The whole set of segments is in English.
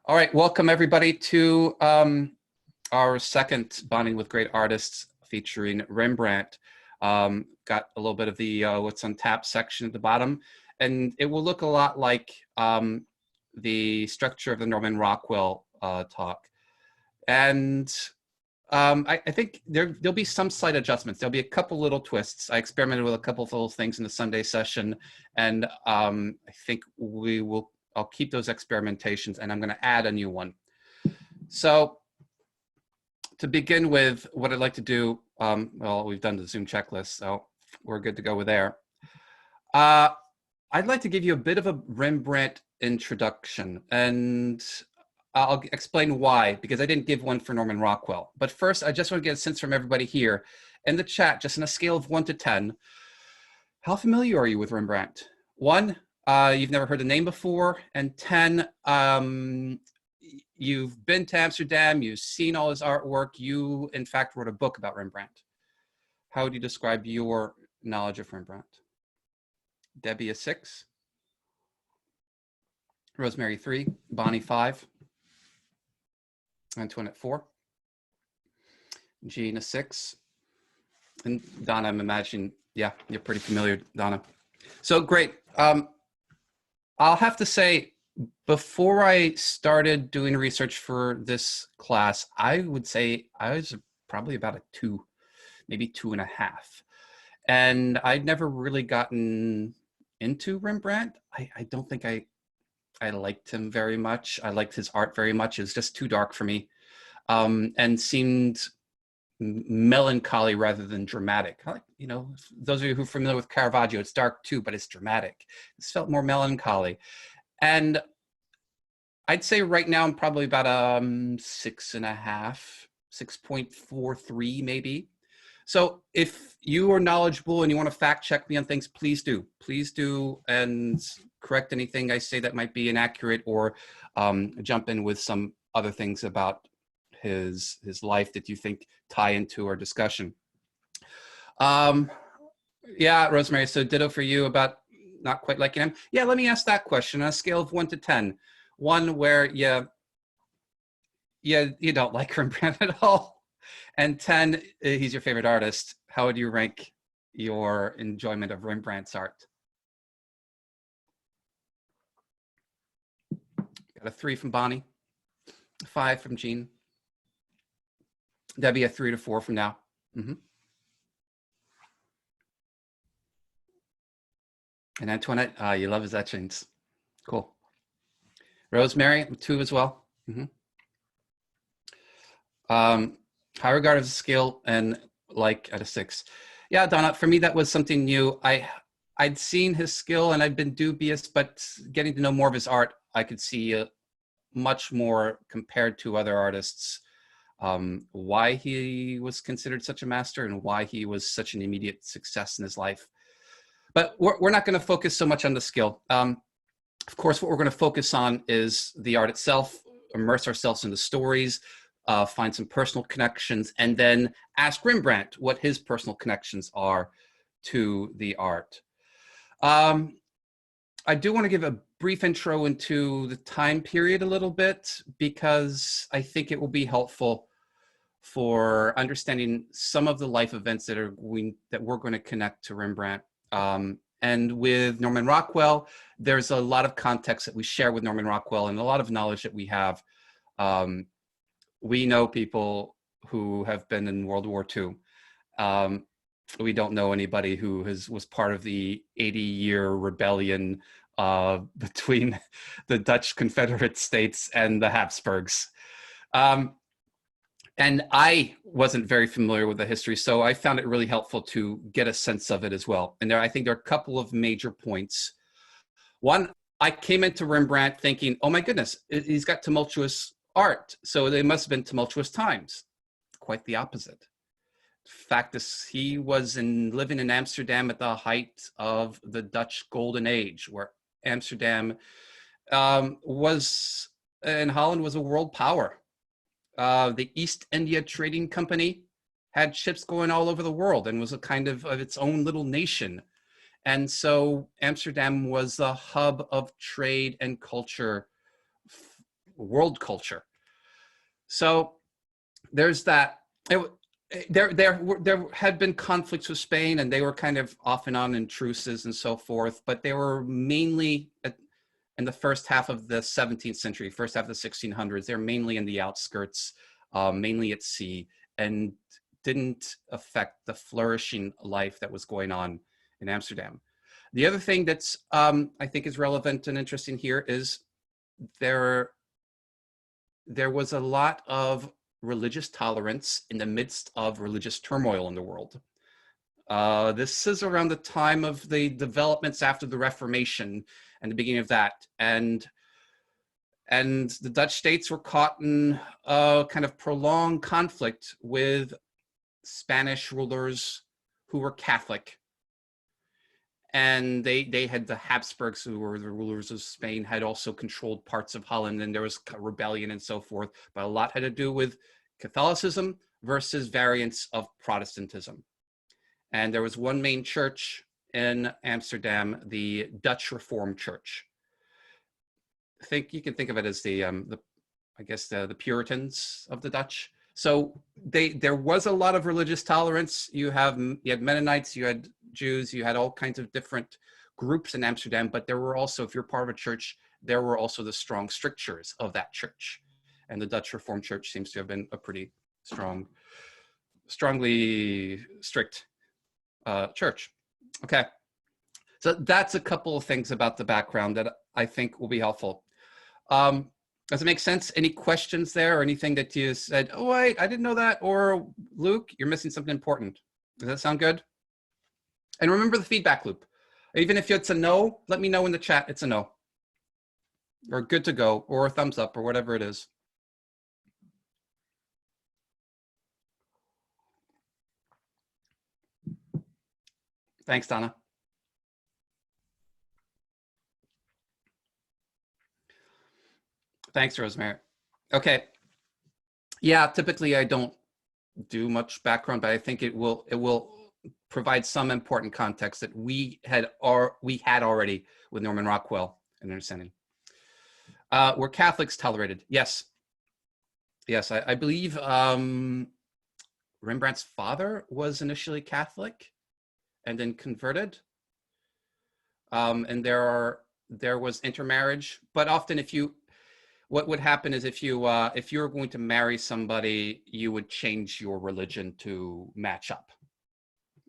All right, welcome everybody to our second Bonding with Great Artists featuring Rembrandt. Got a little bit of the what's on tap section at the bottom, and it will look a lot like the structure of the Norman Rockwell talk. And I think there'll be some slight adjustments. There'll be a couple little twists. I experimented with a couple of little things in the Sunday session, and I think I'll keep those experimentations, and I'm going to add a new one. So to begin with, what I'd like to do, well, we've done the Zoom checklist, so we're good to go with there. I'd like to give you a bit of a Rembrandt introduction, and I'll explain why, because I didn't give one for Norman Rockwell. But first, I just want to get a sense from everybody here in the chat, just on a scale of 1 to 10, how familiar are you with Rembrandt? 1, you've never heard the name before, and 10, you've been to Amsterdam, you've seen all his artwork, you in fact wrote a book about Rembrandt. How would you describe your knowledge of Rembrandt? Debbie, a 6. Rosemary, 3. Bonnie, 5. Antoinette, 4. Jean, a 6. And Donna, I'm imagining, yeah, you're pretty familiar, Donna. So great. I'll have to say, before I started doing research for this class, I would say I was probably about a 2, maybe 2.5. And I'd never really gotten into Rembrandt. I don't think I liked him very much. I liked his art very much. It was just too dark for me, and seemed melancholy rather than dramatic. You know, those of you who are familiar with Caravaggio, it's dark too, but it's dramatic. This felt more melancholy. And I'd say right now I'm probably about 6.5, 6.43 maybe. So if you are knowledgeable and you want to fact check me on things, please do. Please do, and correct anything I say that might be inaccurate, or jump in with some other things about his life that you think tie into our discussion. Yeah, Rosemary, so ditto for you about not quite liking him. Yeah, let me ask that question on a scale of 1 to 10. 1 where you don't like Rembrandt at all, and 10, he's your favorite artist. How would you rank your enjoyment of Rembrandt's art? Got a 3 from Bonnie, 5 from Jean. Debbie, a 3 to 4 from now. And Antoinette, you love his etchings. Cool. Rosemary, 2 as well. High regard as a skill and like at a 6. Yeah, Donna, for me, that was something new. I'd seen his skill and I'd been dubious, but getting to know more of his art, I could see much more compared to other artists, why he was considered such a master and why he was such an immediate success in his life. But we're not going to focus so much on the skill. Of course, what we're going to focus on is the art itself, immerse ourselves in the stories, find some personal connections, and then ask Rembrandt what his personal connections are to the art. I do want to give a brief intro into the time period a little bit, because I think it will be helpful for understanding some of the life events that we're going to connect to Rembrandt. And with Norman Rockwell, there's a lot of context that we share with Norman Rockwell and a lot of knowledge that we have. We know people who have been in World War II. We don't know anybody who was part of the 80-year rebellion between the Dutch Confederate States and the Habsburgs. And I wasn't very familiar with the history, so I found it really helpful to get a sense of it as well. And I think there are a couple of major points. One, I came into Rembrandt thinking, oh my goodness, he's got tumultuous art, so they must have been tumultuous times. Quite the opposite. Fact is, he was living in Amsterdam at the height of the Dutch Golden Age, where Amsterdam and Holland was a world power. The East India Trading Company had ships going all over the world and was a kind of its own little nation. And so Amsterdam was the hub of trade and culture world culture. So there's that. There had been conflicts with Spain, and they were kind of off and on in truces and so forth, but they were mainly in the first half of the 17th century, first half of the 1600s. They're mainly in the outskirts, mainly at sea, and didn't affect the flourishing life that was going on in Amsterdam. The other thing that's I think is relevant and interesting here is there was a lot of religious tolerance in the midst of religious turmoil in the world. This is around the time of the developments after the Reformation and the beginning of that. And the Dutch states were caught in a kind of prolonged conflict with Spanish rulers who were Catholic. And they had the Habsburgs, who were the rulers of Spain, had also controlled parts of Holland, and there was rebellion and so forth. But a lot had to do with Catholicism versus variants of Protestantism. And there was one main church in Amsterdam, the Dutch Reformed Church. You can think of it as the Puritans of the Dutch. So there was a lot of religious tolerance. You had Mennonites, you had Jews, you had all kinds of different groups in Amsterdam, but there were also, if you're part of a church, there were also the strong strictures of that church. And the Dutch Reformed Church seems to have been a pretty strongly strict church. Okay. So that's a couple of things about the background that I think will be helpful. Does it make sense? Any questions there, or anything that you said, oh, wait, I didn't know that? Or Luke, you're missing something important. Does that sound good? And remember the feedback loop. Even if it's a no, let me know in the chat it's a no. Or good to go, or a thumbs up, or whatever it is. Thanks, Donna. Thanks, Rosemary. Okay. Yeah, typically I don't do much background, but I think it will provide some important context that we had already with Norman Rockwell and understanding. Were Catholics tolerated? Yes. Yes, I believe Rembrandt's father was initially Catholic and then converted. And there was intermarriage, but often what would happen is if you were going to marry somebody, you would change your religion to match up.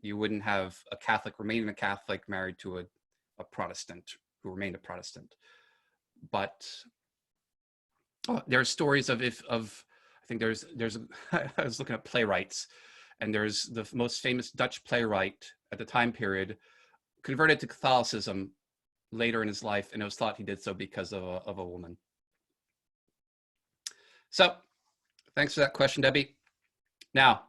You wouldn't have a Catholic remaining a Catholic married to a Protestant who remained a Protestant. But there are stories of I think there's I was looking at playwrights, and there's the most famous Dutch playwright at the time period converted to Catholicism later in his life, and it was thought he did so because of a woman. So thanks for that question, Debbie. Now,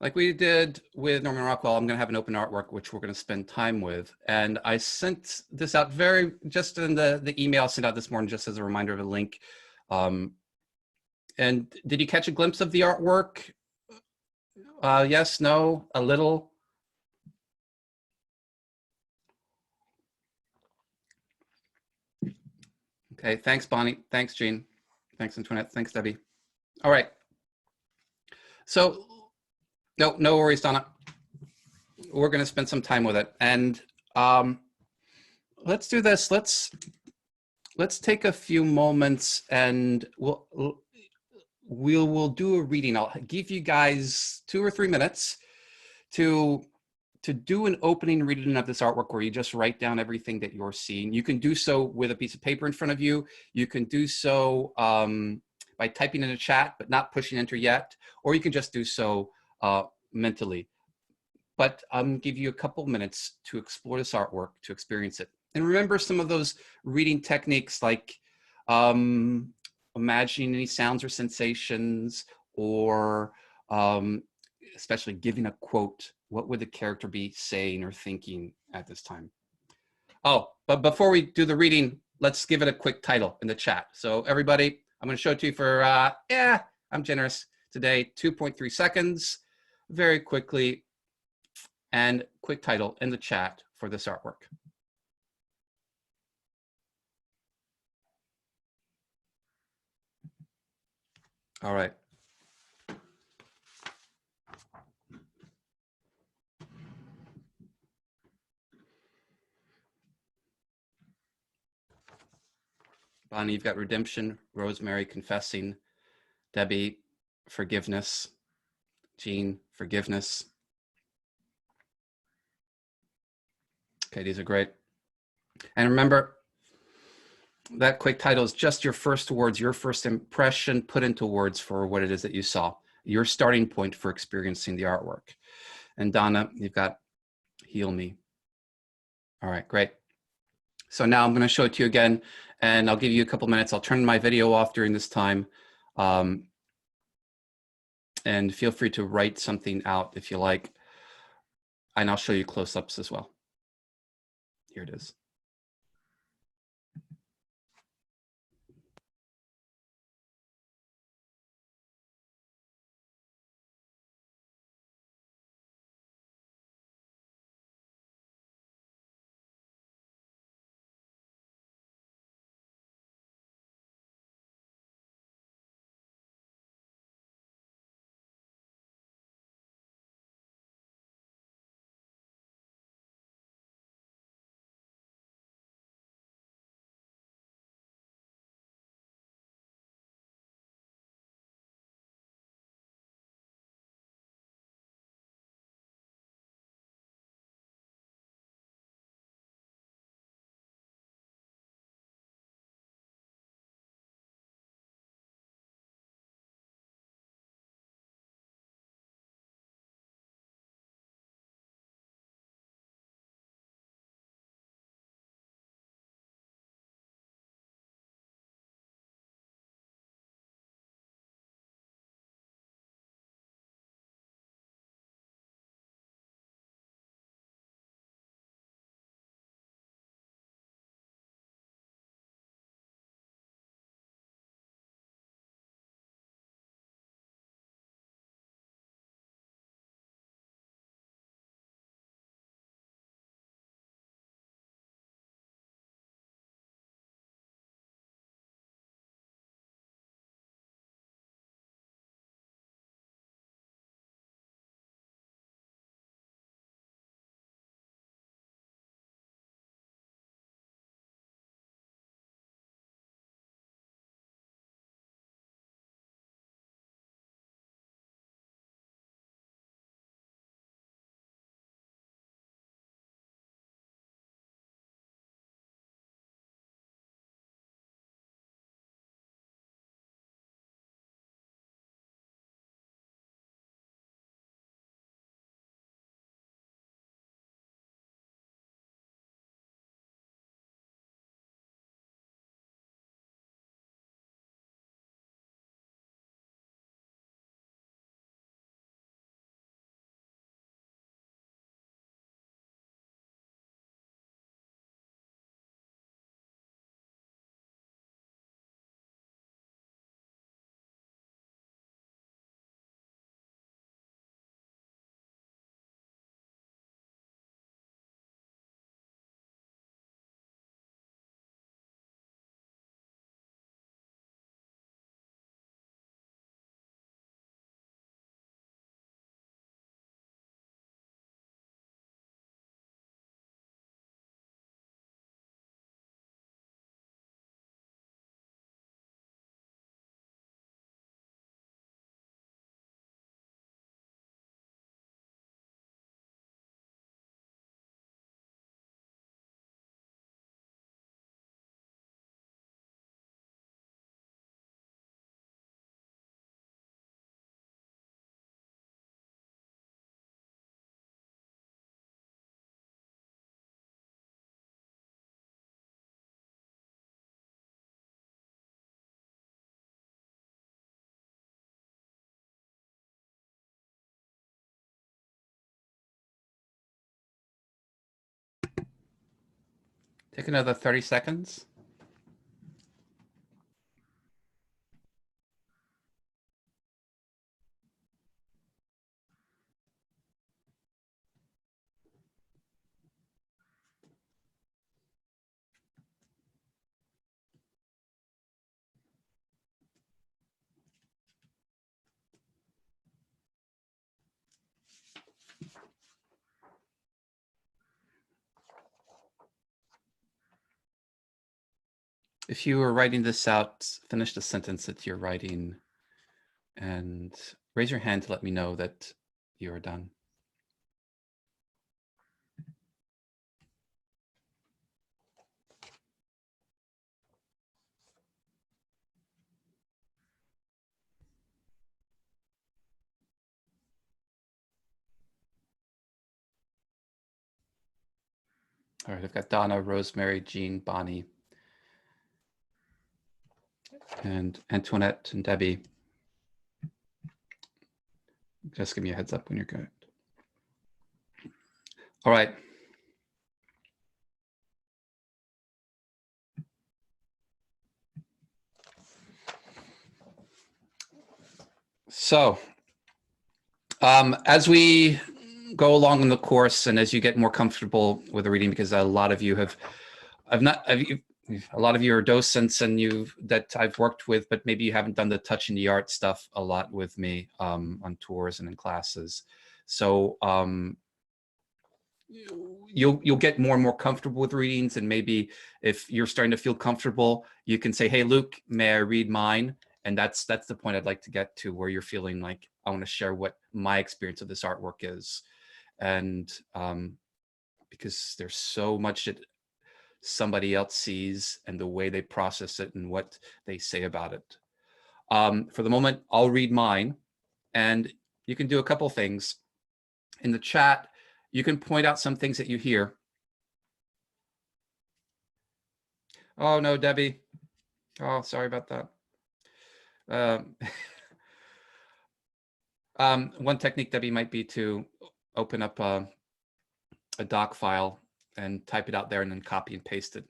like we did with Norman Rockwell, I'm going to have an open artwork, which we're going to spend time with. And I sent this out just in the email I sent out this morning, just as a reminder of a link. And did you catch a glimpse of the artwork? Yes, no, a little? Okay, thanks, Bonnie. Thanks, Jean. Thanks, Antoinette. Thanks, Debbie. All right. So, no worries, Donna. We're going to spend some time with it. And let's do this. Let's take a few moments, and we'll do a reading. I'll give you guys 2 or 3 minutes to do an opening reading of this artwork where you just write down everything that you're seeing. You can do so with a piece of paper in front of you. You can do so by typing in a chat, but not pushing enter yet, or you can just do so mentally. But I'm give you a couple minutes to explore this artwork, to experience it. And remember some of those reading techniques, like imagining any sounds or sensations, or especially giving a quote. What would the character be saying or thinking at this time? Oh, but before we do the reading, let's give it a quick title in the chat. So everybody, I'm going to show it to you for, I'm generous today, 2.3 seconds, very quickly, and quick title in the chat for this artwork. All right. Bonnie, you've got redemption, Rosemary, confessing, Debbie, forgiveness, Jean, forgiveness. Okay, these are great. And remember, that quick title is just your first words, your first impression put into words for what it is that you saw, your starting point for experiencing the artwork. And Donna, you've got heal me. All right, great. So now I'm going to show it to you again, and I'll give you a couple minutes. I'll turn my video off during this time. And feel free to write something out if you like. And I'll show you close-ups as well. Here it is. Take another 30 seconds. If you were writing this out, finish the sentence that you're writing and raise your hand to let me know that you are done. All right, I've got Donna, Rosemary, Jean, Bonnie, and Antoinette and Debbie. Just give me a heads up when you're good. All right. So, as we go along in the course and as you get more comfortable with the reading, because a lot of you have, a lot of you are docents and that I've worked with, but maybe you haven't done the touch in the art stuff a lot with me on tours and in classes. So you'll get more and more comfortable with readings, and maybe if you're starting to feel comfortable, you can say, "Hey, Luke, may I read mine?" And that's the point I'd like to get to, where you're feeling like I want to share what my experience of this artwork is, and because there's so much that somebody else sees and the way they process it and what they say about it. For the moment, I'll read mine, and you can do a couple things. In the chat, you can point out some things that you hear. Oh, no, Debbie. Oh, sorry about that. One technique, Debbie, might be to open up a doc file and type it out there and then copy and paste it.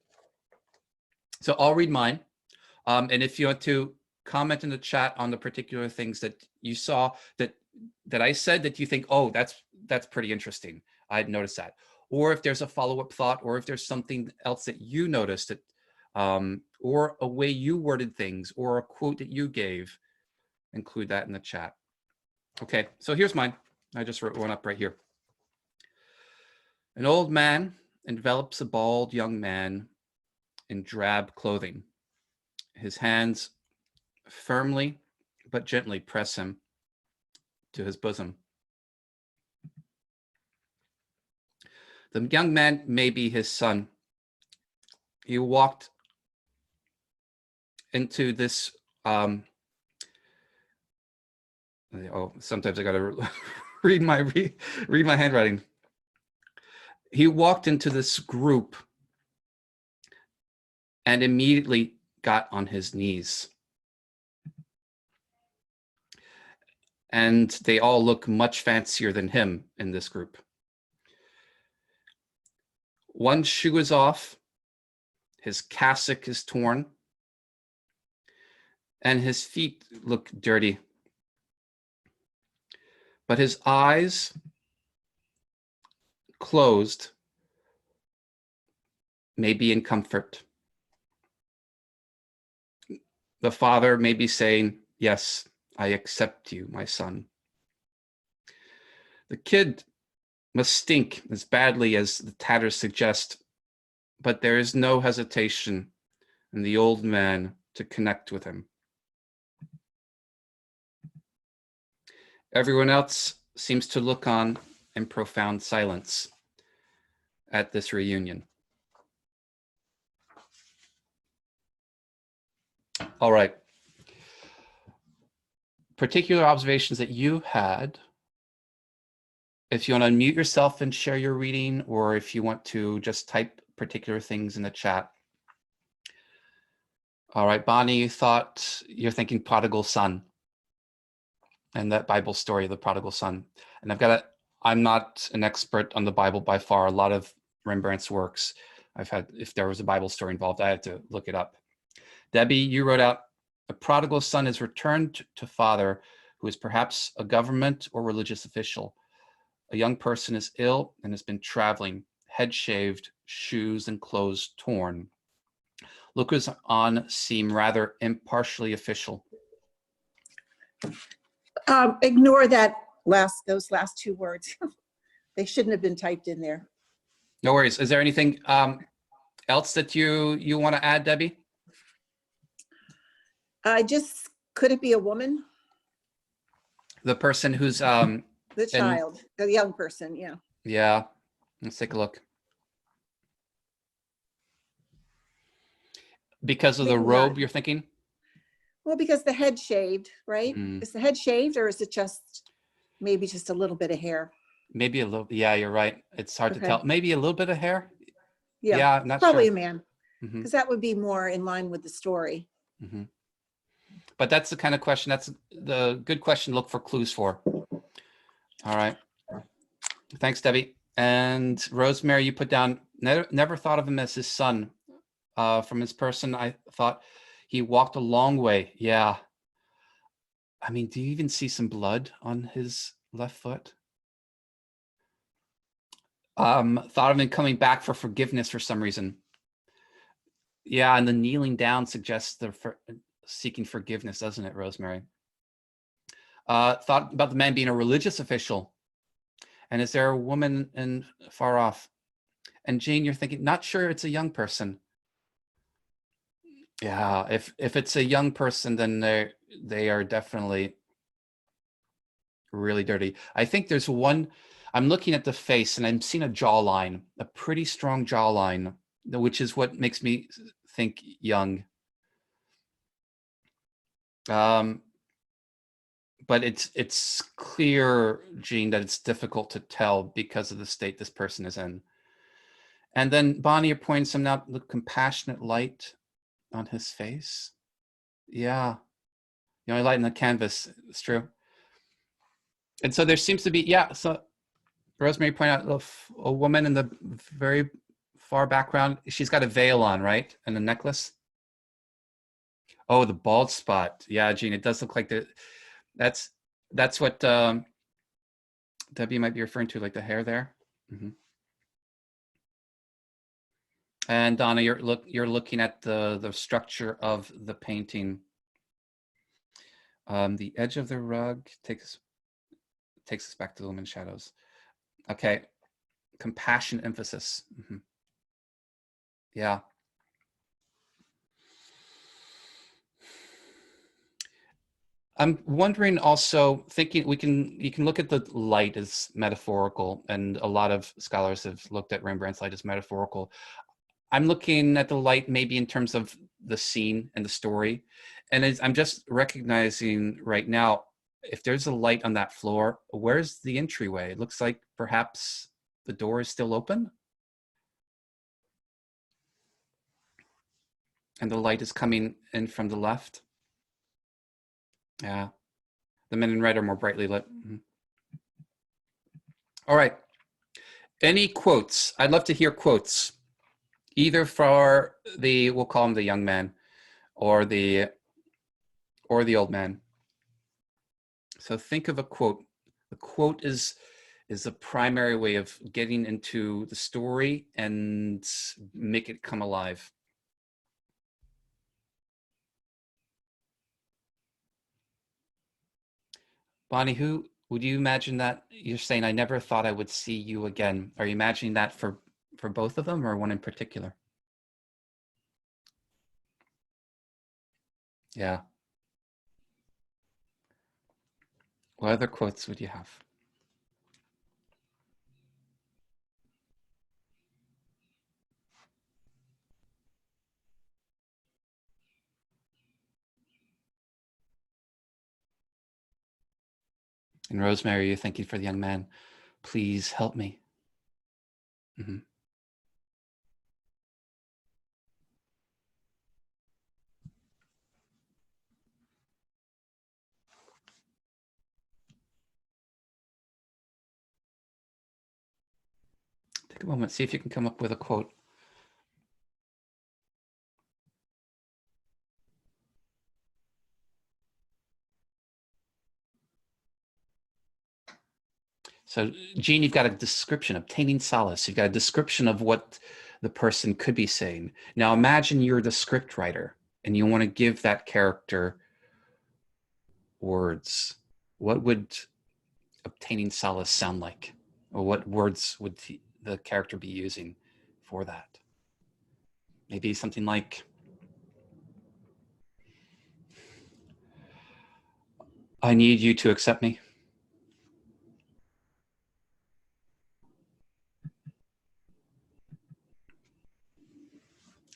So I'll read mine. And if you want to comment in the chat on the particular things that you saw that I said that you think, oh, that's pretty interesting, I hadn't noticed that. Or if there's a follow-up thought, or if there's something else that you noticed, that, or a way you worded things, or a quote that you gave, include that in the chat. Okay, so here's mine. I just wrote one up right here. An old man envelops a bald young man in drab clothing. His hands firmly but gently press him to his bosom. The young man may be his son. He walked into this, oh, sometimes I gotta read my handwriting. He walked into this group and immediately got on his knees. And they all look much fancier than him in this group. One shoe is off, his cassock is torn, and his feet look dirty. But his eyes closed may be in comfort. The father may be saying, "Yes, I accept you, my son." The kid must stink as badly as the tatters suggest, but there is no hesitation in the old man to connect with him. Everyone else seems to look on in profound silence at this reunion. All right. Particular observations that you had. If you want to unmute yourself and share your reading, or if you want to just type particular things in the chat. All right, Bonnie, you're thinking prodigal son and that Bible story of the prodigal son. And I'm not an expert on the Bible by far. A lot of Rembrandt's works, if there was a Bible story involved, I had to look it up. Debbie, you wrote out, a prodigal son is returned to father who is perhaps a government or religious official. A young person is ill and has been traveling, head shaved, shoes and clothes torn. Lookers on seem rather impartially official. Ignore those last two words. They shouldn't have been typed in there. No worries. Is there anything else that you want to add, Debbie? Could it be a woman? The person who's The in, child, the young person, yeah. yeah. Let's take a look. Because of the Maybe robe, not. you're thinking? Well, because the head shaved, right? Mm, Is the head shaved or is it just maybe just a little bit of hair? maybe a little. Yeah, you're right. It's hard to Okay. tell. Maybe a little bit of hair. Yeah, Yeah, not probably sure. a man, Hmm. because that would be more in line with the story. Hmm. But that's the kind of question. That's the good question to look for clues for. All right. Thanks, Debbie. And Rosemary, you put down, never thought of him as his son. From his person, I thought he walked a long way. Yeah. I mean, do you even see some blood on his left foot? Thought of him coming back for forgiveness for some reason. Yeah, and the kneeling down suggests the seeking forgiveness, doesn't it, Rosemary? Thought about the man being a religious official. And is there a woman in far off? And Jane, you're thinking, not sure it's a young person. Yeah, if it's a young person, then they are definitely really dirty. I think there's one, I'm looking at the face and I'm seeing a jawline, a pretty strong jawline, which is what makes me think young. But it's clear, Gene, that it's difficult to tell because of the state this person is in. And then Bonnie, you're pointing some out the compassionate light on his face. Yeah, the only light in the canvas. It's true. And so there seems to be, yeah. So Rosemary pointed out a woman in the very far background. She's got a veil on, right, and a necklace. Oh, the bald spot. Yeah, Gene, it does look like that's that's what Debbie might be referring to, like the hair there. Mm-hmm. And Donna, you're looking at the structure of the painting. The edge of the rug takes us back to the woman's shadows. Okay, compassion emphasis. Mm-hmm. Yeah. I'm wondering also, thinking you can look at the light as metaphorical, and a lot of scholars have looked at Rembrandt's light as metaphorical. I'm looking at the light maybe in terms of the scene and the story. And I'm just recognizing right now, if there's a light on that floor, where's the entryway? It looks like perhaps the door is still open and the light is coming in from the left. Yeah, the men in red are more brightly lit. Mhm. All right. Any quotes? I'd love to hear quotes, either for we'll call him the young man, or the old man. So think of a quote. The quote is a primary way of getting into the story and make it come alive. Bonnie, who would you imagine that you're saying, I never thought I would see you again? Are you imagining that for both of them or one in particular? Yeah. What other quotes would you have? And Rosemary, you're thinking for the young man, please help me. Mm-hmm. Take a moment, see if you can come up with a quote. So, Gene, you've got a description, obtaining solace. You've got a description of what the person could be saying. Now, imagine you're the script writer and you want to give that character words. What would obtaining solace sound like? Or what words would the character be using for that? Maybe something like, I need you to accept me.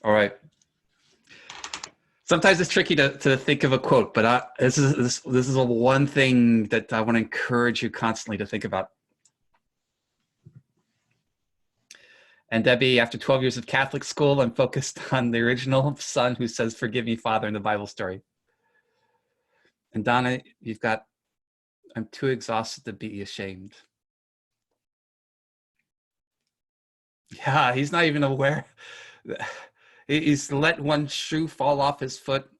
All right. Sometimes it's tricky to think of a quote, but this is a one thing that I want to encourage you constantly to think about. And Debbie, after 12 years of Catholic school, I'm focused on the original son who says, "Forgive me, Father," in the Bible story. And Donna, you've got, "I'm too exhausted to be ashamed." Yeah, he's not even aware. He's let one shoe fall off his foot.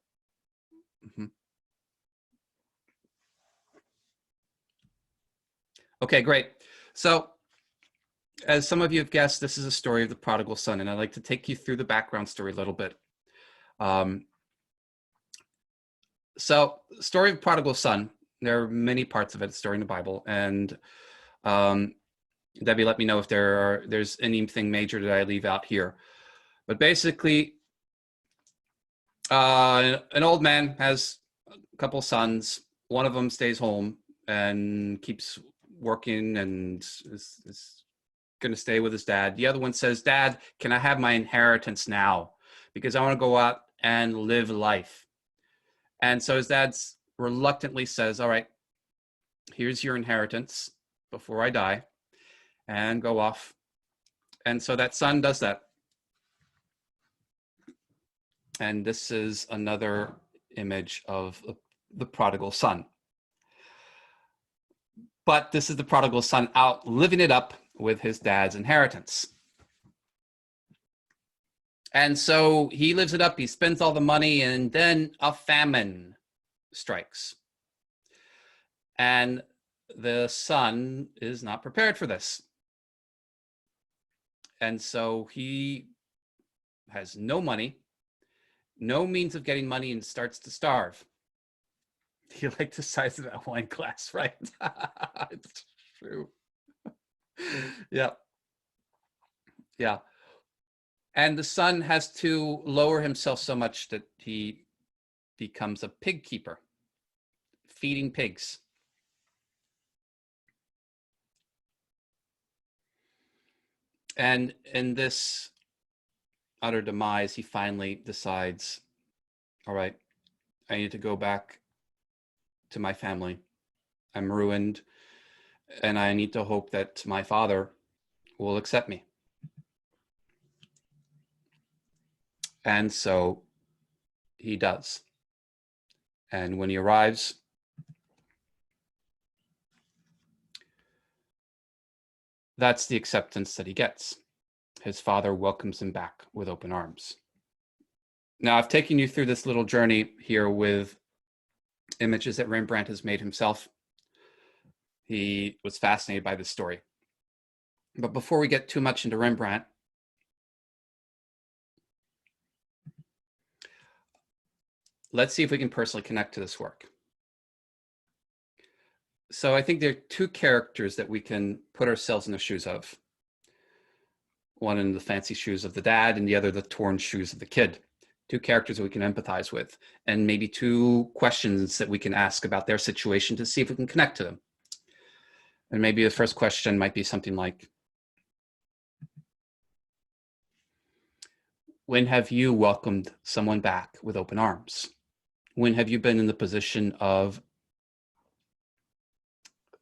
Mhm. Okay, great. So, as some of you have guessed, this is a story of the prodigal son, and I'd like to take you through the background story a little bit. Um, story of prodigal son. There are many parts of it, story in the Bible, and um, Debbie, let me know if there's anything major that I leave out here. But basically, an old man has a couple sons. One of them stays home and keeps working and is going to stay with his dad. The other one says, "Dad, can I have my inheritance now? Because I want to go out and live life." And so his dad reluctantly says, "All right, here's your inheritance before I die," and go off. And so that son does that. And this is another image of the prodigal son. But this is the prodigal son out living it up with his dad's inheritance. And so he lives it up, he spends all the money, and then a famine strikes. And the son is not prepared for this. And so he has no money, no means of getting money, and starts to starve. You like the size of that wine glass, right? It's true. Yeah. Yeah. And the son has to lower himself so much that he becomes a pig keeper, feeding pigs. And in this utter demise, he finally decides, all right, I need to go back to my family. I'm ruined, and I need to hope that my father will accept me. And so he does. And when he arrives, that's the acceptance that he gets. His father welcomes him back with open arms. Now, I've taken you through this little journey here with images that Rembrandt has made himself. He was fascinated by this story. But before we get too much into Rembrandt, let's see if we can personally connect to this work. So I think there are two characters that we can put ourselves in the shoes of. One in the fancy shoes of the dad, and the other the torn shoes of the kid. Two characters that we can empathize with, and maybe two questions that we can ask about their situation to see if we can connect to them. And maybe the first question might be something like, when have you welcomed someone back with open arms? When have you been in the position of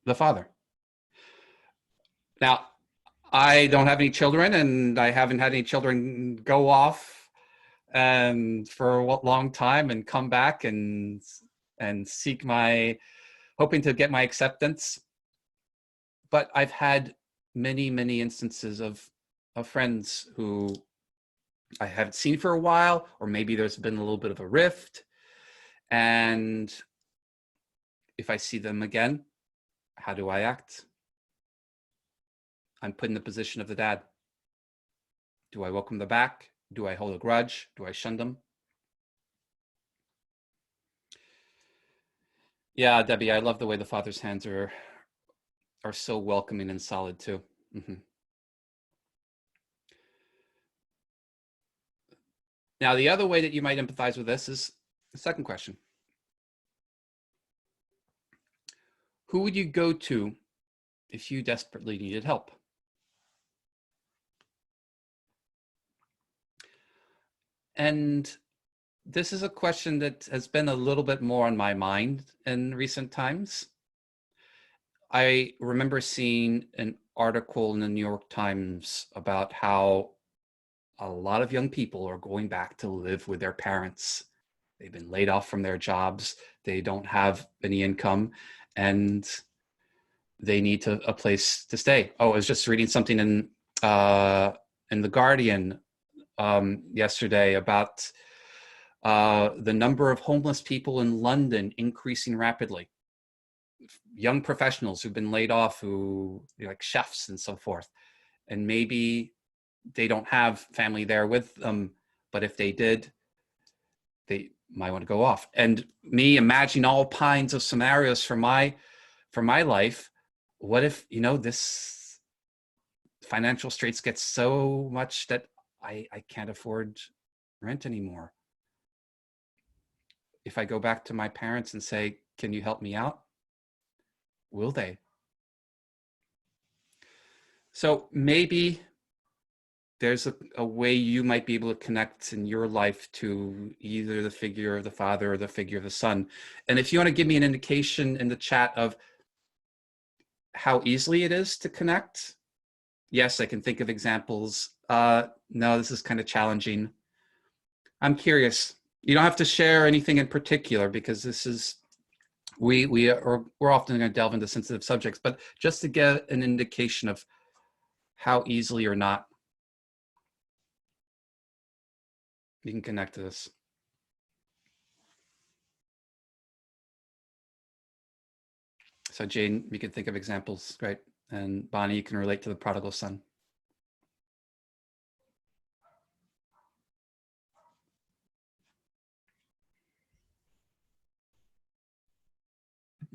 the father? Now, I don't have any children, and I haven't had any children go off and for a long time and come back and seek hoping to get my acceptance. But I've had many instances of friends who I haven't seen for a while, or maybe there's been a little bit of a rift. And if I see them again, how do I act? I'm put in the position of the dad. Do I welcome them back? Do I hold a grudge? Do I shun them? Yeah, Debbie, I love the way the father's hands are so welcoming and solid too. Mm-hmm. Now, the other way that you might empathize with this is the second question. Who would you go to if you desperately needed help? And this is a question that has been a little bit more on my mind in recent times. I remember seeing an article in the New York Times about how a lot of young people are going back to live with their parents. They've been laid off from their jobs. They don't have any income, and they need a place to stay. Oh, I was just reading something in the Guardian yesterday about the number of homeless people in London increasing rapidly. Young professionals who've been laid off, who like chefs and so forth, and maybe they don't have family there with them, but if they did, they might want to go off. And me imagining all kinds of scenarios for my life. What if, this financial straits get so much that I can't afford rent anymore? If I go back to my parents and say, can you help me out? Will they? So maybe there's a way you might be able to connect in your life to either the figure of the father or the figure of the son. And if you want to give me an indication in the chat of how easily it is to connect, yes, I can think of examples. No, this is kind of challenging. I'm curious. You don't have to share anything in particular, because this is, we're often going to delve into sensitive subjects, but just to get an indication of how easily or not you can connect to this. So Jane, you can think of examples, right? And Bonnie, you can relate to the prodigal son.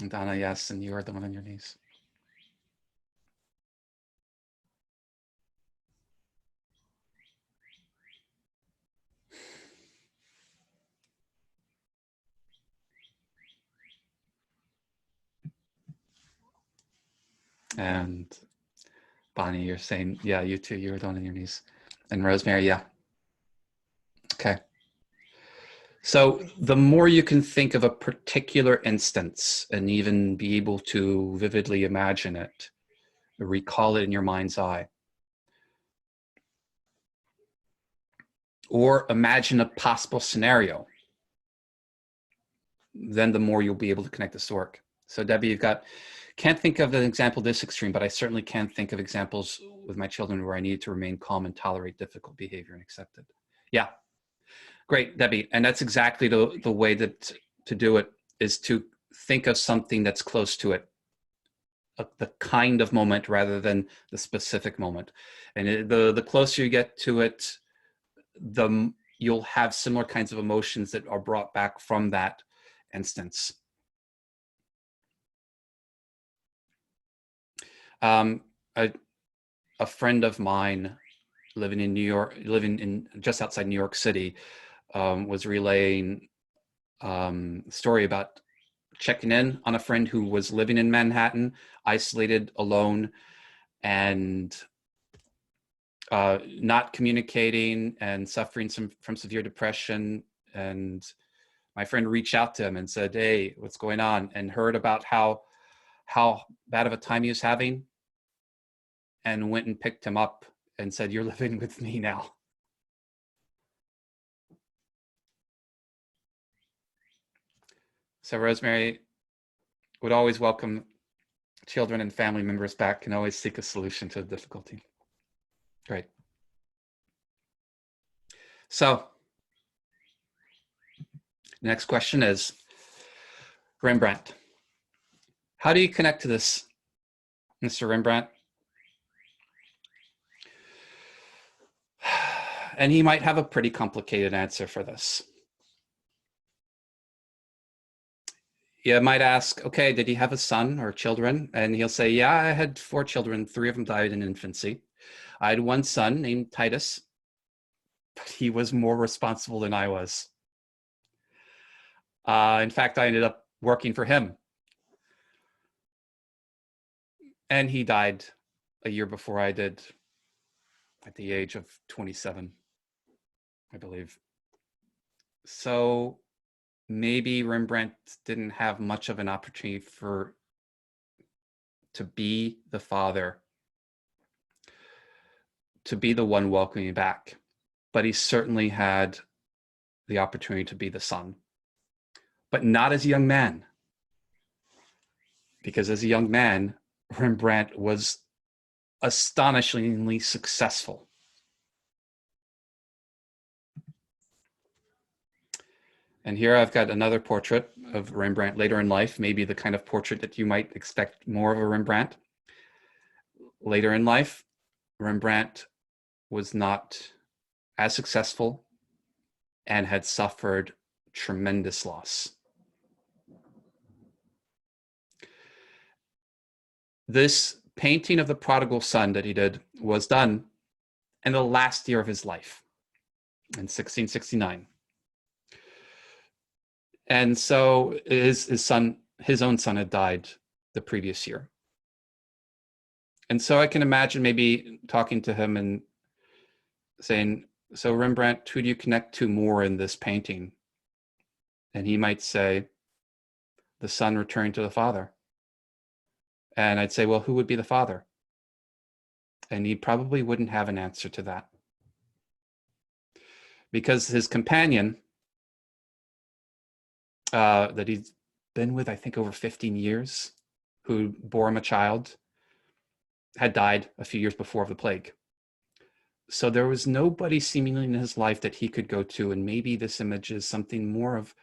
And Donna, yes, and you are the one on your knees. And Bonnie, you're saying, yeah, you too, you're the one on your knees. And Rosemary, yeah. Okay. So the more you can think of a particular instance and even be able to vividly imagine it, recall it in your mind's eye, or imagine a possible scenario, then the more you'll be able to connect this to work. So Debbie, you've got, can't think of an example this extreme, but I certainly can think of examples with my children where I needed to remain calm and tolerate difficult behavior and accept it. Yeah, great, Debbie. And that's exactly the way that to do it, is to think of something that's close to it, the kind of moment rather than the specific moment. And the closer you get to it, you'll have similar kinds of emotions that are brought back from that instance. A friend of mine living in just outside New York City, was relaying a story about checking in on a friend who was living in Manhattan, isolated, alone, and not communicating and suffering from severe depression. And my friend reached out to him and said, hey, what's going on? And heard about how bad of a time he was having, and went and picked him up and said, you're living with me now. So Rosemary would always welcome children and family members back, can always seek a solution to the difficulty. Great. So next question is, Rembrandt. How do you connect to this, Mr. Rembrandt? And he might have a pretty complicated answer for this. You might ask, okay, did he have a son or children? And he'll say, yeah, I had 4 children. 3 of them died in infancy. I had 1 son named Titus, but he was more responsible than I was. In fact, I ended up working for him. And he died a year before I did, at the age of 27, I believe. So maybe Rembrandt didn't have much of an opportunity to be the father, to be the one welcoming back, but he certainly had the opportunity to be the son, but not as a young man, because as a young man, Rembrandt was astonishingly successful. And here I've got another portrait of Rembrandt later in life, maybe the kind of portrait that you might expect more of a Rembrandt. Later in life, Rembrandt was not as successful and had suffered tremendous loss. This painting of the prodigal son that he did was done in the last year of his life, in 1669. And so his own son had died the previous year. And so I can imagine maybe talking to him and saying, so Rembrandt, who do you connect to more in this painting? And he might say, the son returning to the father. And I'd say, well, who would be the father? And he probably wouldn't have an answer to that. Because his companion, that he's been with, I think, over 15 years, who bore him a child, had died a few years before of the plague. So there was nobody seemingly in his life that he could go to. And maybe this image is something more of,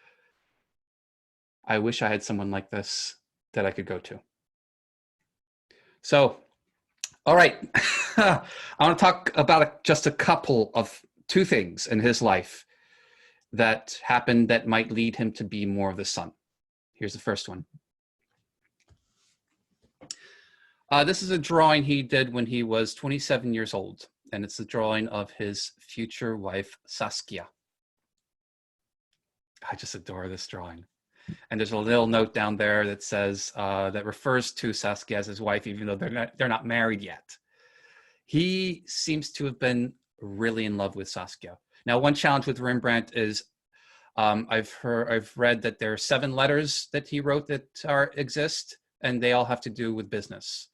I wish I had someone like this that I could go to. So, all right. I want to talk about just a couple of two things in his life that happened that might lead him to be more of the son. Here's the first one. This is a drawing he did when he was 27 years old, and it's a drawing of his future wife, Saskia. I just adore this drawing. And there's a little note down there that says, that refers to Saskia as his wife, even though they're not married yet. He seems to have been really in love with Saskia. Now, one challenge with Rembrandt is I've read that there are 7 letters that he wrote that exist, and they all have to do with business.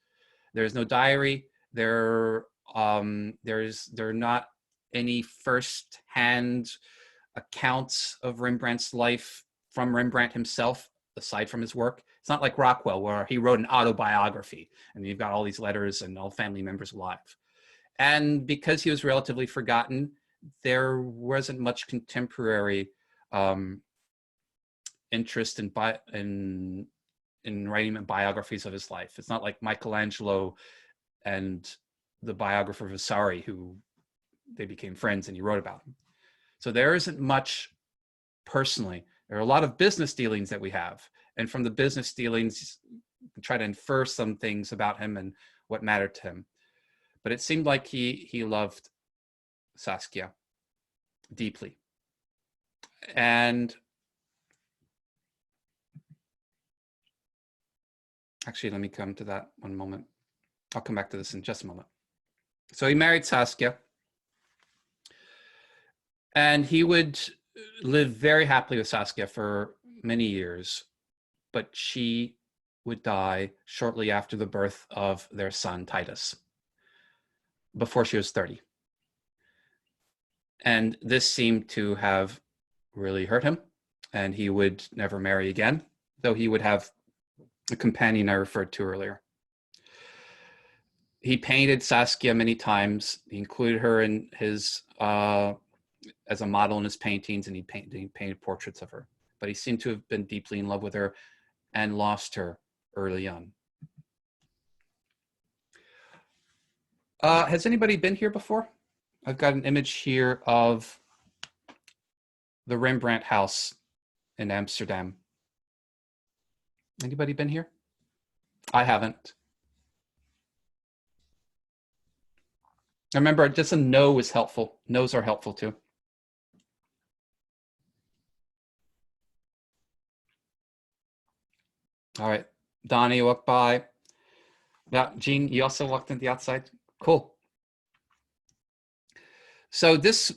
There's no diary. There are not any first-hand accounts of Rembrandt's life from Rembrandt himself, aside from his work. It's not like Rockwell, where he wrote an autobiography, and you've got all these letters and all family members alive. And because he was relatively forgotten, there wasn't much contemporary interest in writing biographies of his life. It's not like Michelangelo and the biographer Vasari, who they became friends and he wrote about him. So there isn't much personally. There are a lot of business dealings that we have. And from the business dealings, we try to infer some things about him and what mattered to him. But it seemed like he loved Saskia deeply. And actually, let me come to that one moment. I'll come back to this in just a moment. So he married Saskia, and he would live very happily with Saskia for many years, but she would die shortly after the birth of their son, Titus, before she was 30. And this seemed to have really hurt him, and he would never marry again, though he would have the companion I referred to earlier. He painted Saskia many times. He included her in his as a model in his paintings, and he painted portraits of her. But he seemed to have been deeply in love with her and lost her early on. Has anybody been here before? I've got an image here of the Rembrandt house in Amsterdam. Anybody been here? I haven't. Remember, just a no is helpful. No's are helpful too. All right, Donnie, walk by. Yeah, Gene, you also walked in the outside. Cool. So this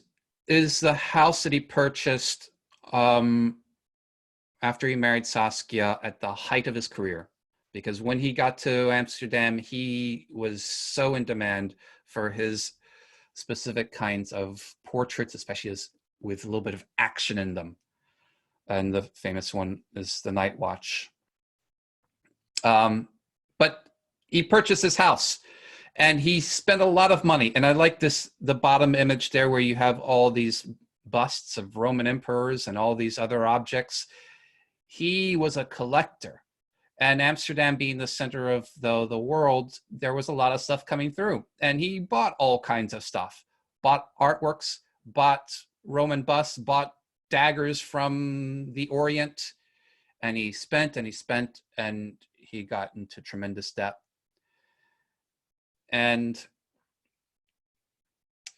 is the house that he purchased after he married Saskia at the height of his career. Because when he got to Amsterdam, he was so in demand for his specific kinds of portraits, especially with a little bit of action in them. And the famous one is the Night Watch. But he purchased this house and he spent a lot of money. And I like the bottom image there where you have all these busts of Roman emperors and all these other objects. He was a collector. And Amsterdam being the center of the world, there was a lot of stuff coming through. And he bought all kinds of stuff, bought artworks, bought Roman busts, bought daggers from the Orient. And he spent and he spent, and he got into tremendous debt. And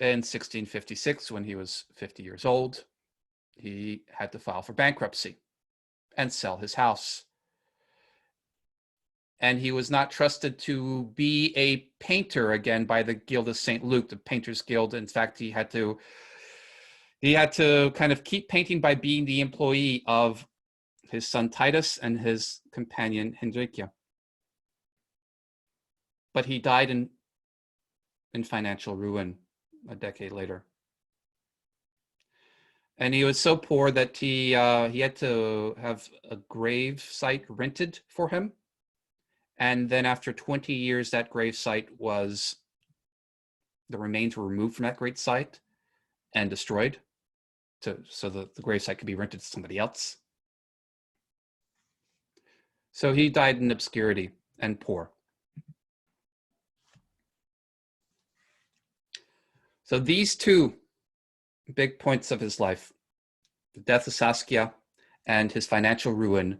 in 1656, when he was 50 years old, he had to file for bankruptcy and sell his house. And he was not trusted to be a painter again by the Guild of St. Luke, the Painters Guild. In fact, he had to kind of keep painting by being the employee of his son Titus and his companion Hendrikia. But he died in financial ruin a decade later. And he was so poor that he had to have a grave site rented for him. And then after 20 years, that grave site the remains were removed from that grave site and destroyed so the grave site could be rented to somebody else. So he died in obscurity and poor. So these two big points of his life, the death of Saskia and his financial ruin,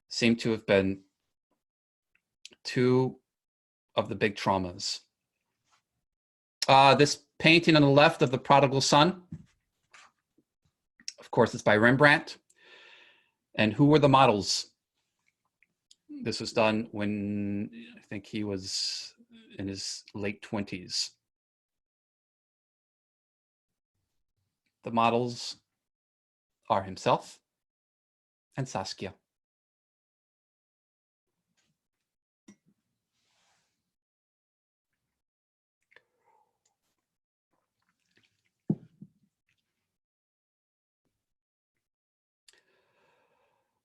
seem to have been two of the big traumas. This painting on the left of the prodigal son, of course, it's by Rembrandt. And who were the models? This was done when I think he was in his late 20s. The models are himself and Saskia.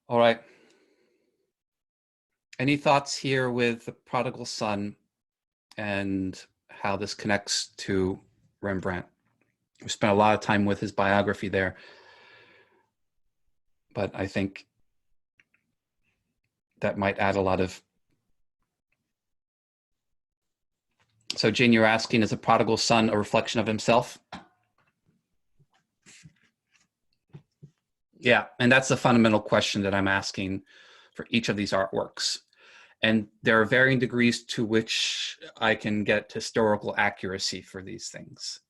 All right. Any thoughts here with the prodigal son and how this connects to Rembrandt? We spent a lot of time with his biography there, but I think that might add a lot of. So, Jane, you're asking, is a prodigal son a reflection of himself? Yeah, and that's the fundamental question that I'm asking for each of these artworks. And there are varying degrees to which I can get historical accuracy for these things.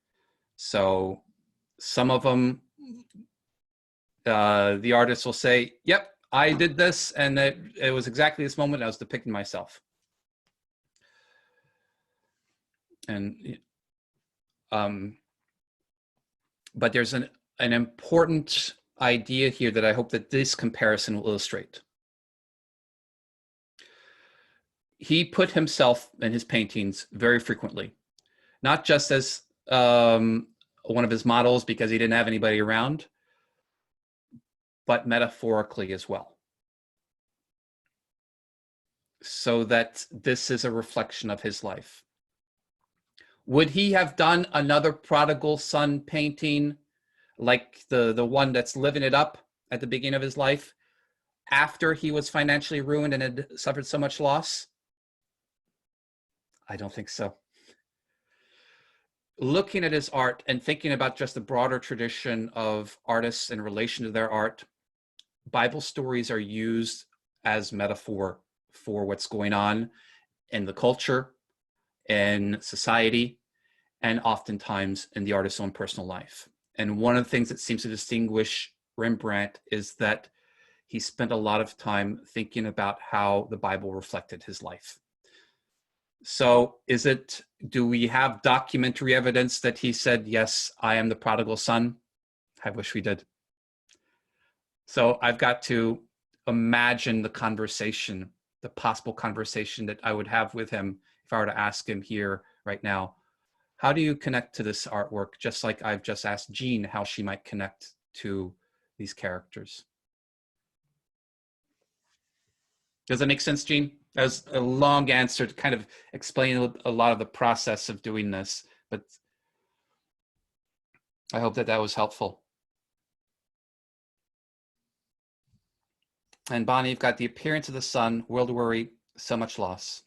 So some of them, the artist will say, yep, I did this, and it was exactly this moment I was depicting myself. And but there's an important idea here that I hope that this comparison will illustrate. He put himself in his paintings very frequently, not just as one of his models because he didn't have anybody around, but metaphorically as well. So that this is a reflection of his life. Would he have done another prodigal son painting like the one that's living it up at the beginning of his life after he was financially ruined and had suffered so much loss? I don't think so. Looking at his art and thinking about just the broader tradition of artists in relation to their art, Bible stories are used as metaphor for what's going on in the culture, in society, and oftentimes in the artist's own personal life. And one of the things that seems to distinguish Rembrandt is that he spent a lot of time thinking about how the Bible reflected his life. So do we have documentary evidence that he said, yes, I am the prodigal son? I wish we did. So I've got to imagine the conversation, the possible conversation that I would have with him if I were to ask him here right now, how do you connect to this artwork? Just like I've just asked Jean how she might connect to these characters. Does that make sense, Jean? That was a long answer to kind of explain a lot of the process of doing this, but I hope that was helpful. And Bonnie, you've got the appearance of the sun, world worry, so much loss.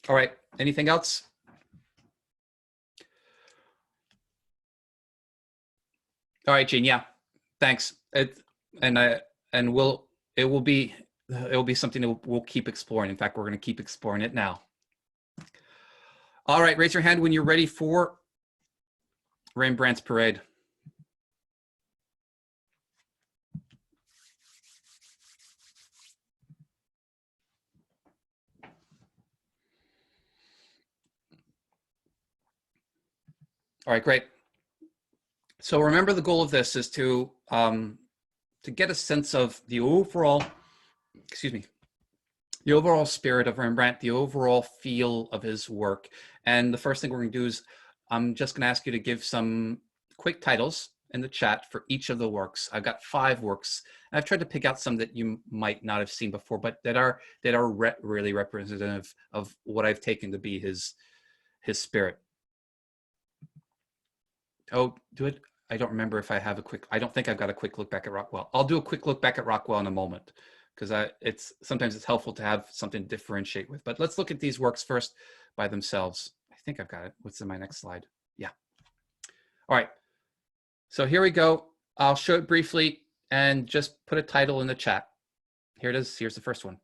All right, anything else? All right, Jean, yeah, thanks. It will be something that we'll keep exploring. In fact, we're going to keep exploring it now. All right, raise your hand when you're ready for Rembrandt's Parade. All right, great. So remember, the goal of this is to get a sense of the overall, the overall spirit of Rembrandt, the overall feel of his work. And the first thing we're going to do is I'm just going to ask you to give some quick titles in the chat for each of the works. I've got 5 works. And I've tried to pick out some that you might not have seen before, but that are really representative of what I've taken to be his spirit. Oh, do it. I don't remember if I have I don't think I've got a quick look back at Rockwell. I'll do a quick look back at Rockwell in a moment, because sometimes it's helpful to have something to differentiate with. But let's look at these works first by themselves. I think I've got it. What's in my next slide? Yeah. All right. So here we go. I'll show it briefly and just put a title in the chat. Here it is. Here's the first one.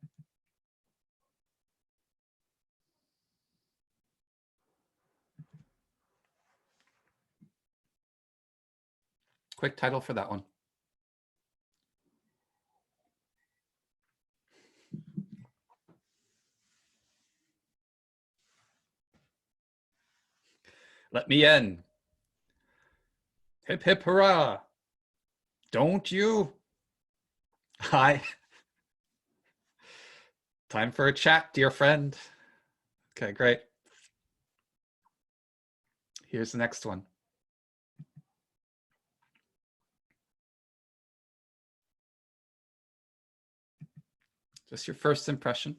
Quick title for that one. Let me in. Hip, hip, hurrah. Don't you? Hi. Time for a chat, dear friend. Okay, great. Here's the next one. Just your first impression.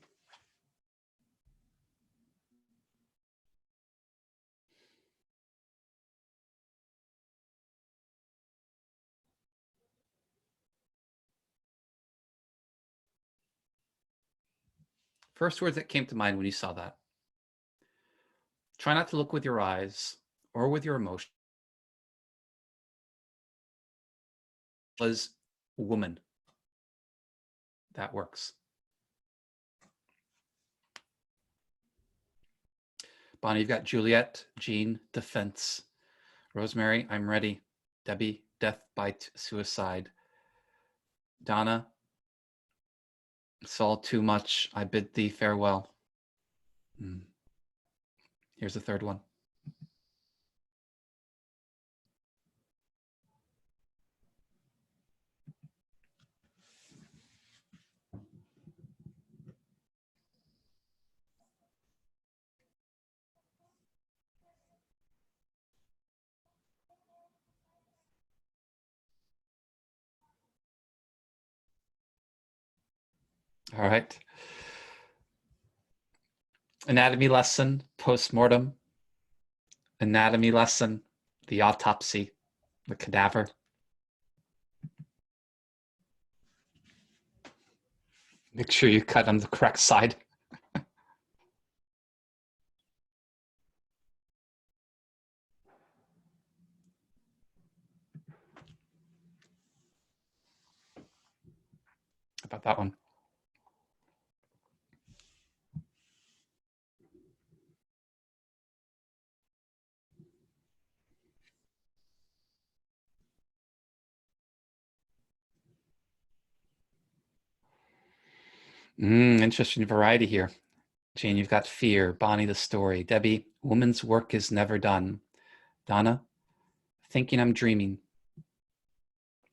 First words that came to mind when you saw that. Try not to look with your eyes or with your emotion. Was woman. That works. Bonnie, you've got Juliet, Jean, defense. Rosemary, I'm ready. Debbie, death by suicide. Donna, it's all too much. I bid thee farewell. Here's the third one. All right. Anatomy lesson, post-mortem. Anatomy lesson, the autopsy, the cadaver. Make sure you cut on the correct side. About that one. Interesting variety here. Jane, you've got fear. Bonnie, the story. Debbie, woman's work is never done. Donna, thinking I'm dreaming.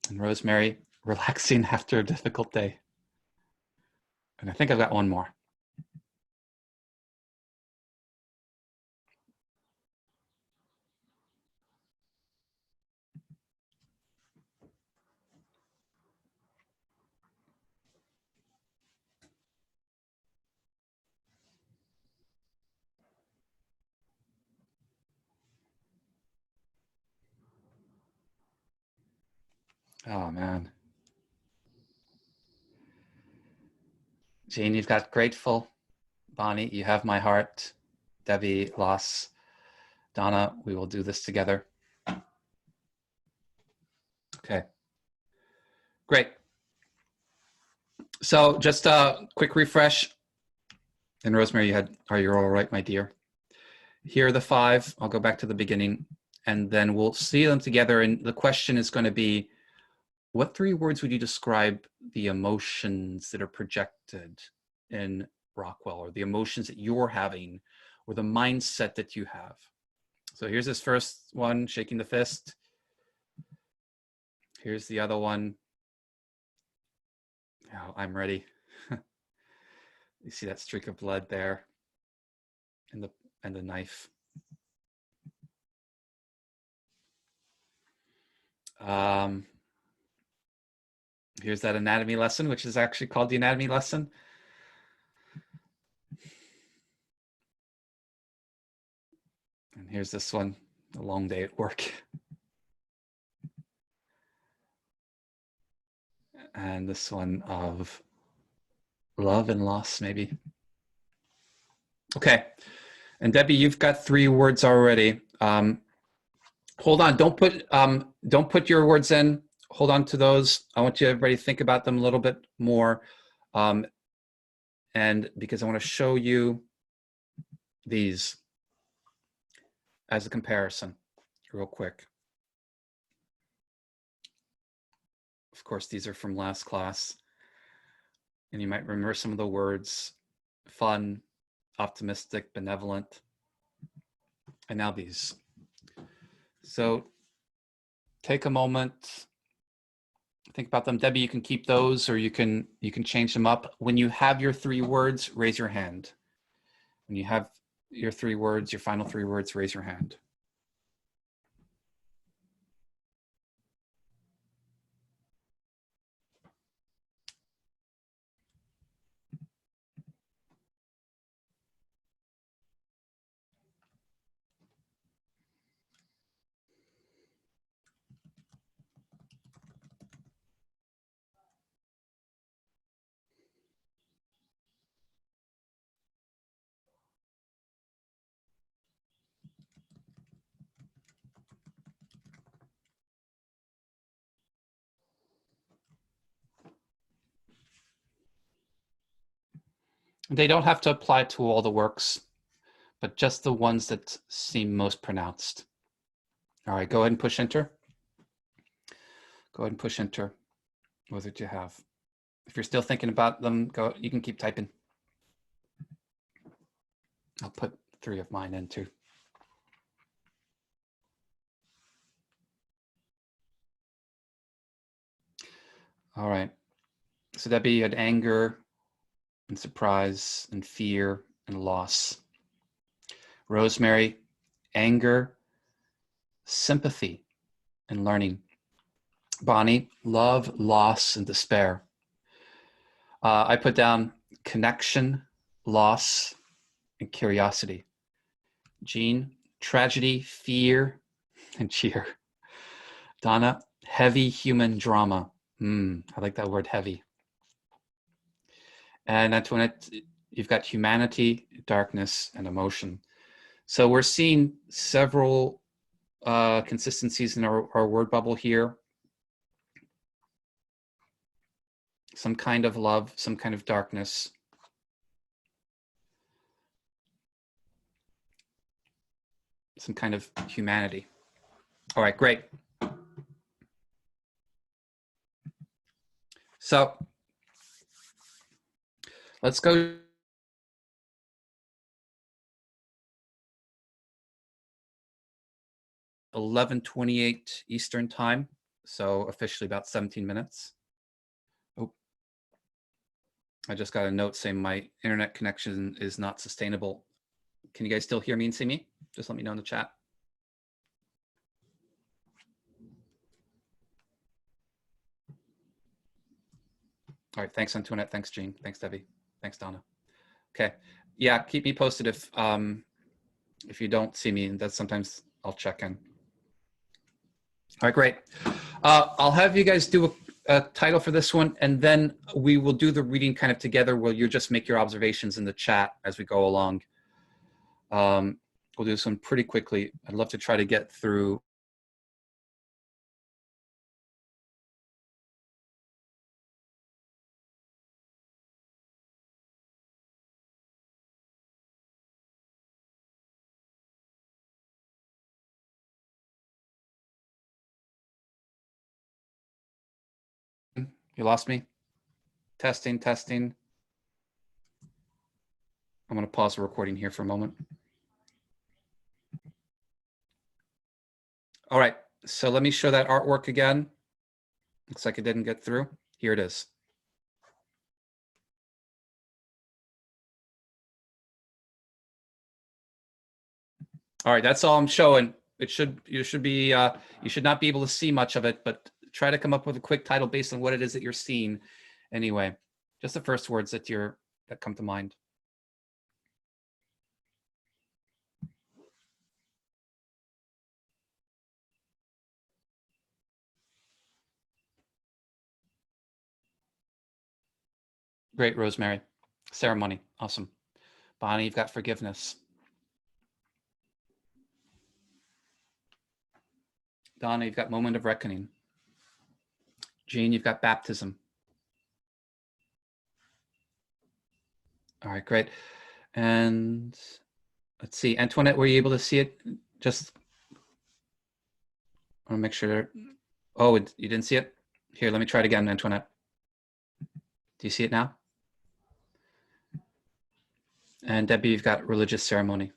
And Rosemary, relaxing after a difficult day. And I think I've got one more. Oh, man. Jane, you've got grateful. Bonnie, you have my heart. Debbie, loss. Donna, we will do this together. Okay. Great. So just a quick refresh. And Rosemary, are you all right, my dear? Here are the 5. I'll go back to the beginning and then we'll see them together. And the question is going to be, what 3 words would you describe the emotions that are projected in Rockwell, or the emotions that you're having, or the mindset that you have? So here's this first one, shaking the fist. Here's the other one. Oh, I'm ready. You see that streak of blood there, and the knife. Here's that anatomy lesson, which is actually called the anatomy lesson. And here's this one, a long day at work. And this one of love and loss, maybe. Okay. And Debbie, you've got 3 words already. Hold on, don't put your words in. Hold on to those. I want you everybody to think about them a little bit more. And because I want to show you these as a comparison real quick. Of course, these are from last class. And you might remember some of the words: fun, optimistic, benevolent, and now these. So take a moment, think about them. Debbie, you can keep those, or you can change them up. When you have your 3 words, raise your hand. When you have your 3 words, your final 3 words, raise your hand. They don't have to apply to all the works, but just the ones that seem most pronounced. All right, go ahead and push enter. Go ahead and push enter. What did you have? If you're still thinking about them, you can keep typing. I'll put 3 of mine in too. All right. So Debbie, you had anger and surprise and fear and loss. Rosemary, anger, sympathy, and learning. Bonnie, love, loss, and despair. I put down connection, loss, and curiosity. Jean, tragedy, fear, and cheer. Donna, heavy human drama. I like that word, heavy. And Antoinette, you've got humanity, darkness, and emotion. So we're seeing several consistencies in our word bubble here. Some kind of love, some kind of darkness. Some kind of humanity. All right, great. So let's go 11:28 Eastern time. So officially about 17 minutes. Oh, I just got a note saying my internet connection is not sustainable. Can you guys still hear me and see me? Just let me know in the chat. All right, thanks Antoinette, thanks Jean, thanks Debbie, thanks Donna. Okay, yeah, keep me posted if you don't see me, that's sometimes I'll check in. All right, great. I'll have you guys do a title for this one, and then we will do the reading kind of together where you just make your observations in the chat as we go along. We'll do this one pretty quickly. I'd love to try to get through. You lost me? Testing, testing. I'm going to pause the recording here for a moment. All right, so let me show that artwork again. Looks like it didn't get through. Here it is. All right, that's all I'm showing. You should not be able to see much of it, but try to come up with a quick title based on what it is that you're seeing. Anyway, just the first words that come to mind. Great, Rosemary. Ceremony, awesome. Bonnie, you've got forgiveness. Donna, you've got moment of reckoning. Jean, you've got baptism. All right, great. And let's see, Antoinette, were you able to see it? Just I want to make sure. Oh, you didn't see it? Here, let me try it again, Antoinette. Do you see it now? And Debbie, you've got religious ceremony.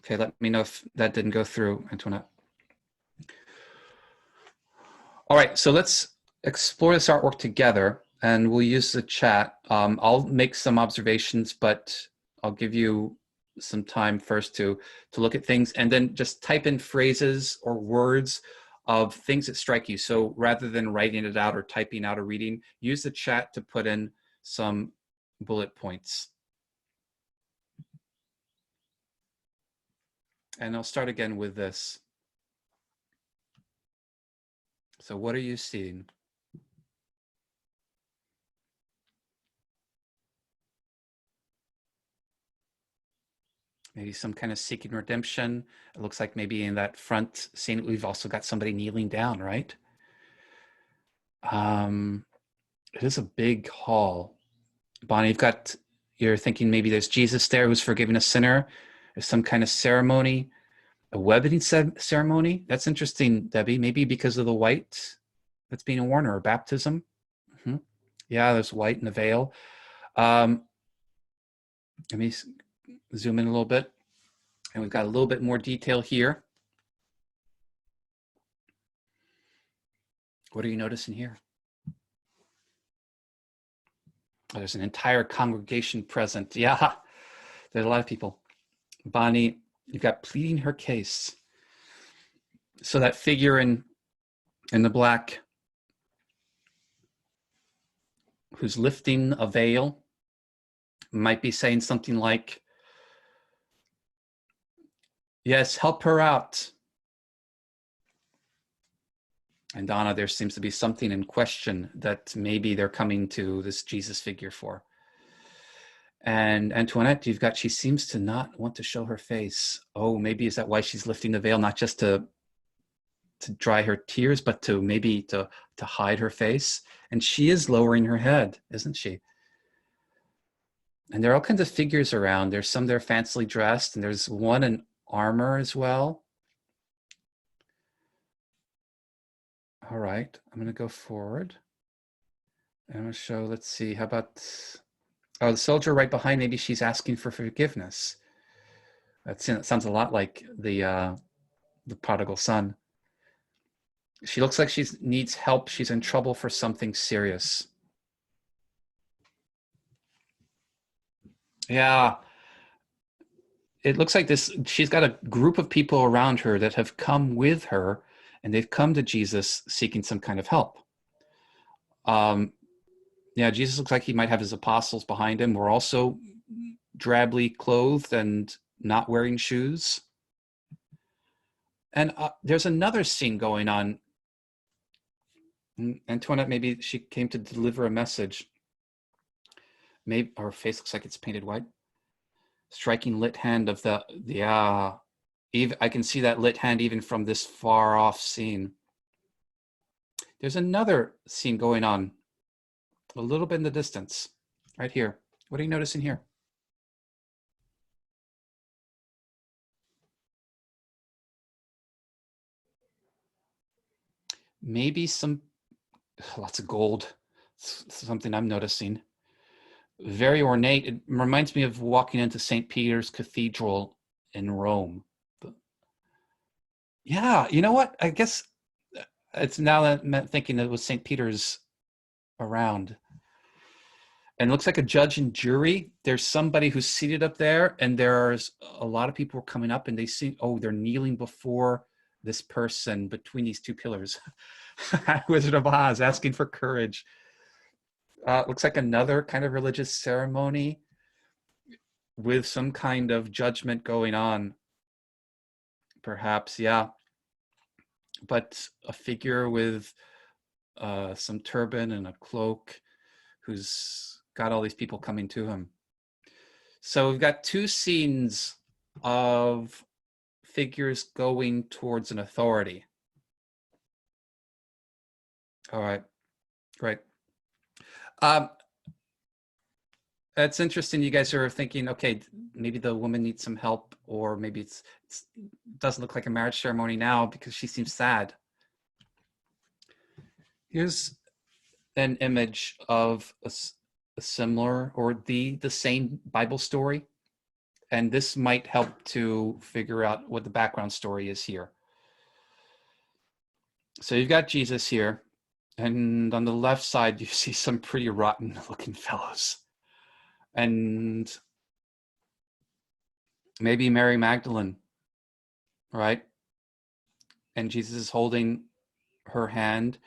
Okay, let me know if that didn't go through, Antoinette. All right, so let's explore this artwork together, and we'll use the chat. I'll make some observations, but I'll give you some time first to look at things, and then just type in phrases or words of things that strike you. So rather than writing it out or typing out a reading, use the chat to put in some bullet points. And I'll start again with this. So what are you seeing? Maybe some kind of seeking redemption. It looks like maybe in that front scene, we've also got somebody kneeling down, right? It is a big hall. Bonnie, you're thinking maybe there's Jesus there who's forgiving a sinner. There's some kind of ceremony, a wedding ceremony. That's interesting, Debbie. Maybe because of the white that's being worn, or baptism. Mm-hmm. Yeah, there's white in the veil. Let me zoom in a little bit. And we've got a little bit more detail here. What are you noticing here? Oh, there's an entire congregation present. Yeah, there's a lot of people. Bonnie, you've got pleading her case. So that figure in the black who's lifting a veil might be saying something like, yes, help her out. And Donna, there seems to be something in question that maybe they're coming to this Jesus figure for. And Antoinette, she seems to not want to show her face. Oh, maybe is that why she's lifting the veil, not just to dry her tears, but to maybe to hide her face. And she is lowering her head, isn't she? And there are all kinds of figures around. There's some that are fancily dressed, and there's one in armor as well. All right, I'm going to go forward. I'm going to show, let's see, how about, oh, the soldier right behind, maybe she's asking for forgiveness. That sounds a lot like the prodigal son. She looks like she needs help. She's in trouble for something serious. Yeah, it looks like this. She's got a group of people around her that have come with her, and they've come to Jesus seeking some kind of help. Yeah, Jesus looks like he might have his apostles behind him. We're also drably clothed and not wearing shoes. And there's another scene going on. Antoinette, maybe she came to deliver a message. Maybe her face looks like it's painted white. Striking lit hand of even I can see that lit hand even from this far off scene. There's another scene going on a little bit in the distance, right here. What are you noticing here? Maybe lots of gold, something I'm noticing. Very ornate. It reminds me of walking into St. Peter's Cathedral in Rome. Yeah, you know what? I guess it's now that I'm thinking it was St. Peter's around. And it looks like a judge and jury. There's somebody who's seated up there, and there's a lot of people coming up, and they see, oh, they're kneeling before this person between these two pillars. Wizard of Oz asking for courage. Looks like another kind of religious ceremony with some kind of judgment going on. Perhaps, yeah. But a figure with some turban and a cloak who's got all these people coming to him. So we've got two scenes of figures going towards an authority. All right, great. It's interesting. You guys are thinking, okay, maybe the woman needs some help, or maybe it doesn't look like a marriage ceremony now because she seems sad. Here's an image of a similar or the same Bible story. And this might help to figure out what the background story is here. So you've got Jesus here, and on the left side, you see some pretty rotten looking fellows. And maybe Mary Magdalene, right? And Jesus is holding her hand,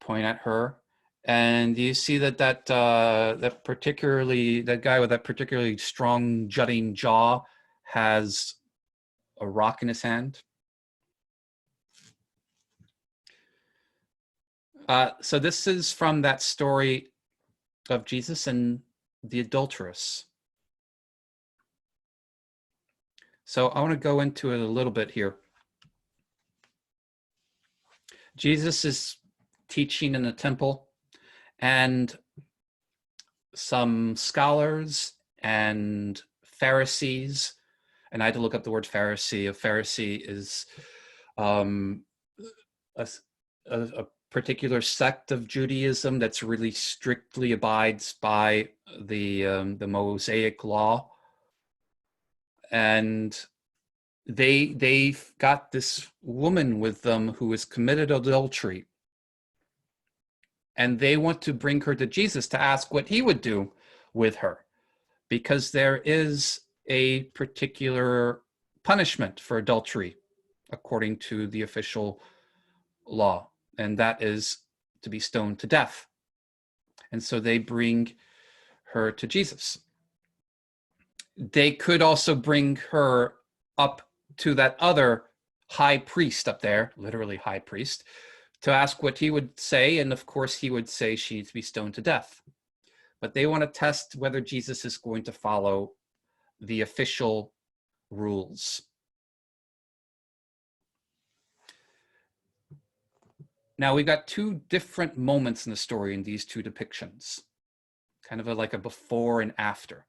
pointing at her. And you see that that guy with that particularly strong jutting jaw has a rock in his hand. So this is from that story of Jesus and the adulteress. So I want to go into it a little bit here. Jesus is teaching in the temple, and some scholars and Pharisees, and I had to look up the word Pharisee. A Pharisee is a particular sect of Judaism that's really strictly abides by the Mosaic law, and they've got this woman with them who has committed adultery, and they want to bring her to Jesus to ask what he would do with her, because there is a particular punishment for adultery according to the official law, and that is to be stoned to death. And so they bring her to Jesus. They could also bring her up to that other high priest up there, literally high priest, to ask what he would say. And of course, he would say she needs to be stoned to death. But they want to test whether Jesus is going to follow the official rules. Now, we've got two different moments in the story in these two depictions, kind of like a before and after.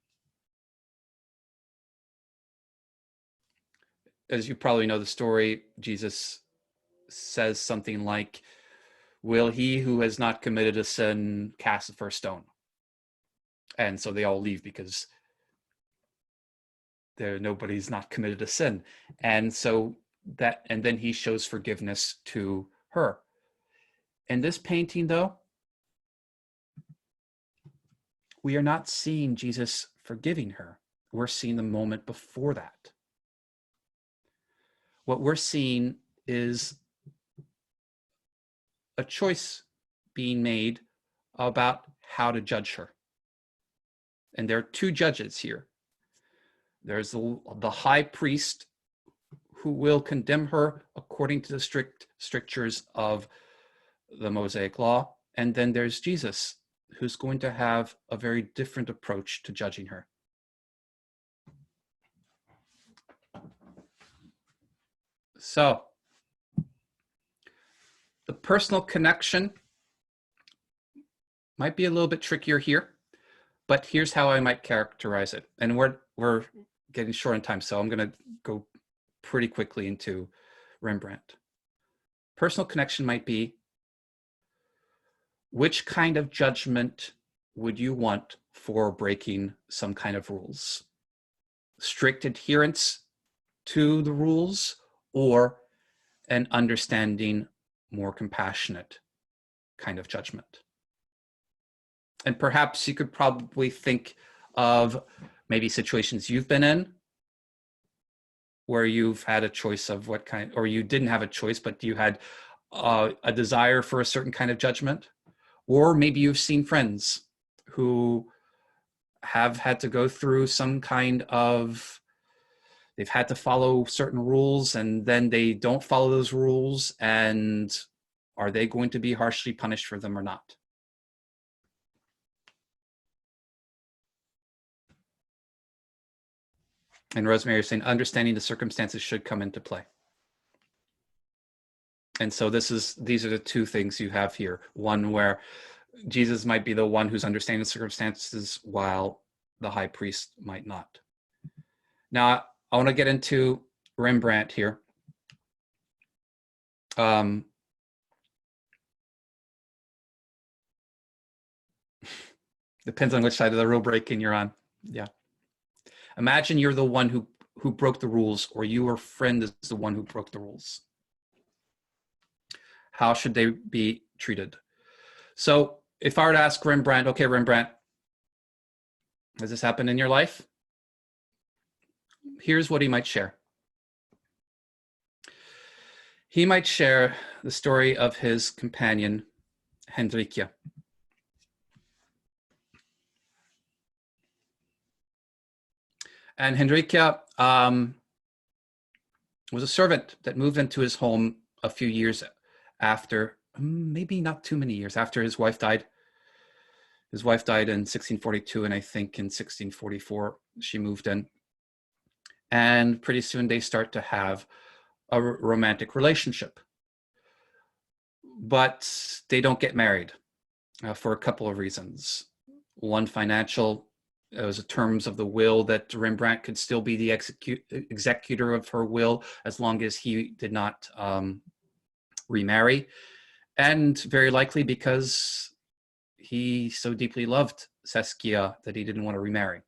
As you probably know the story, Jesus says something like, will he who has not committed a sin cast the first stone? And so they all leave because nobody's not committed a sin. And so and then he shows forgiveness to her. In this painting, though, we are not seeing Jesus forgiving her. We're seeing the moment before that. What we're seeing is a choice being made about how to judge her. And there are two judges here. There's the high priest who will condemn her according to the strictures of the Mosaic law. And then there's Jesus, who's going to have a very different approach to judging her. So the personal connection might be a little bit trickier here, but here's how I might characterize it. And we're getting short on time, so I'm going to go pretty quickly into Rembrandt. Personal connection might be, which kind of judgment would you want for breaking some kind of rules? Strict adherence to the rules, or an understanding, more compassionate kind of judgment? And perhaps you could probably think of maybe situations you've been in where you've had a choice of what kind, or you didn't have a choice, but you had a desire for a certain kind of judgment. Or maybe you've seen friends who have had to go through some kind of, they've had to follow certain rules and then they don't follow those rules, and are they going to be harshly punished for them or not? And Rosemary is saying, understanding the circumstances should come into play. And so these are the two things you have here. One where Jesus might be the one who's understanding the circumstances while the high priest might not. Now, I want to get into Rembrandt here. Depends on which side of the rule breaking you're on. Yeah. Imagine you're the one who broke the rules, or your friend is the one who broke the rules. How should they be treated? So if I were to ask Rembrandt, okay, Rembrandt, has this happened in your life? Here's what he might share. He might share the story of his companion, Hendrikia. And Hendrikia was a servant that moved into his home a few years after, maybe not too many years after his wife died. His wife died in 1642, and I think in 1644 she moved in. And pretty soon they start to have a romantic relationship. But they don't get married for a couple of reasons. One, financial. It was the terms of the will that Rembrandt could still be the executor of her will as long as he did not remarry. And very likely because he so deeply loved Saskia that he didn't want to remarry.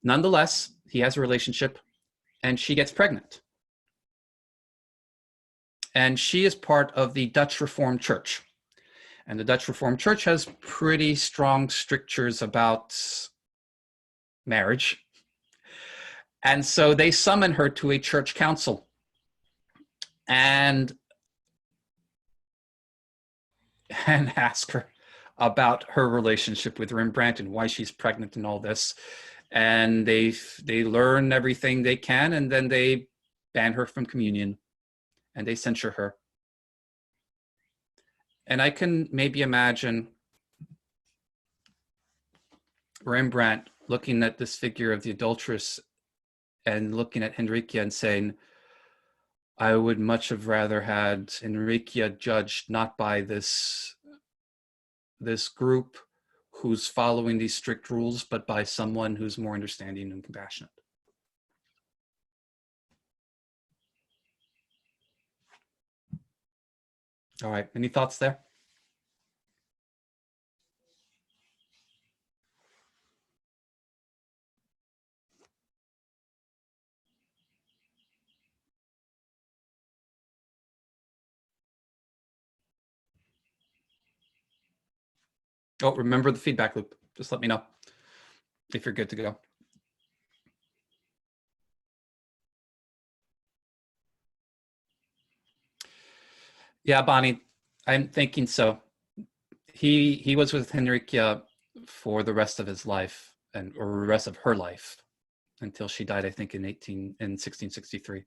Nonetheless, he has a relationship and she gets pregnant. And she is part of the Dutch Reformed Church. And the Dutch Reformed Church has pretty strong strictures about marriage. And so they summon her to a church council and ask her about her relationship with Rembrandt and why she's pregnant and all this. And they learn everything they can, and then they ban her from communion and they censure her. And I can maybe imagine Rembrandt looking at this figure of the adulteress and looking at Hendrikia and saying, I would much have rather had Hendrikia judged not by this group who's following these strict rules, but by someone who's more understanding and compassionate. All right. Any thoughts there? Oh, remember the feedback loop. Just let me know if you're good to go. Yeah, Bonnie, I'm thinking so. He was with Henrique for the rest of his life, or the rest of her life, until she died, I think, in 1663.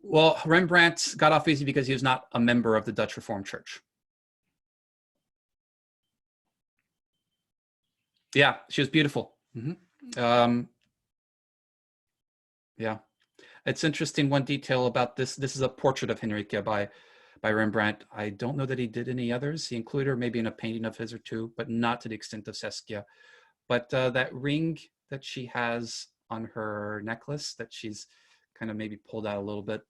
Well, Rembrandt got off easy because he was not a member of the Dutch Reformed Church. Yeah, she was beautiful. Yeah, it's interesting. One detail about this: this is a portrait of Henrique by Rembrandt. I don't know that he did any others. He included her maybe in a painting of his or two, but not to the extent of Saskia. But that ring that she has on her necklace that she's kind of maybe pulled out a little bit.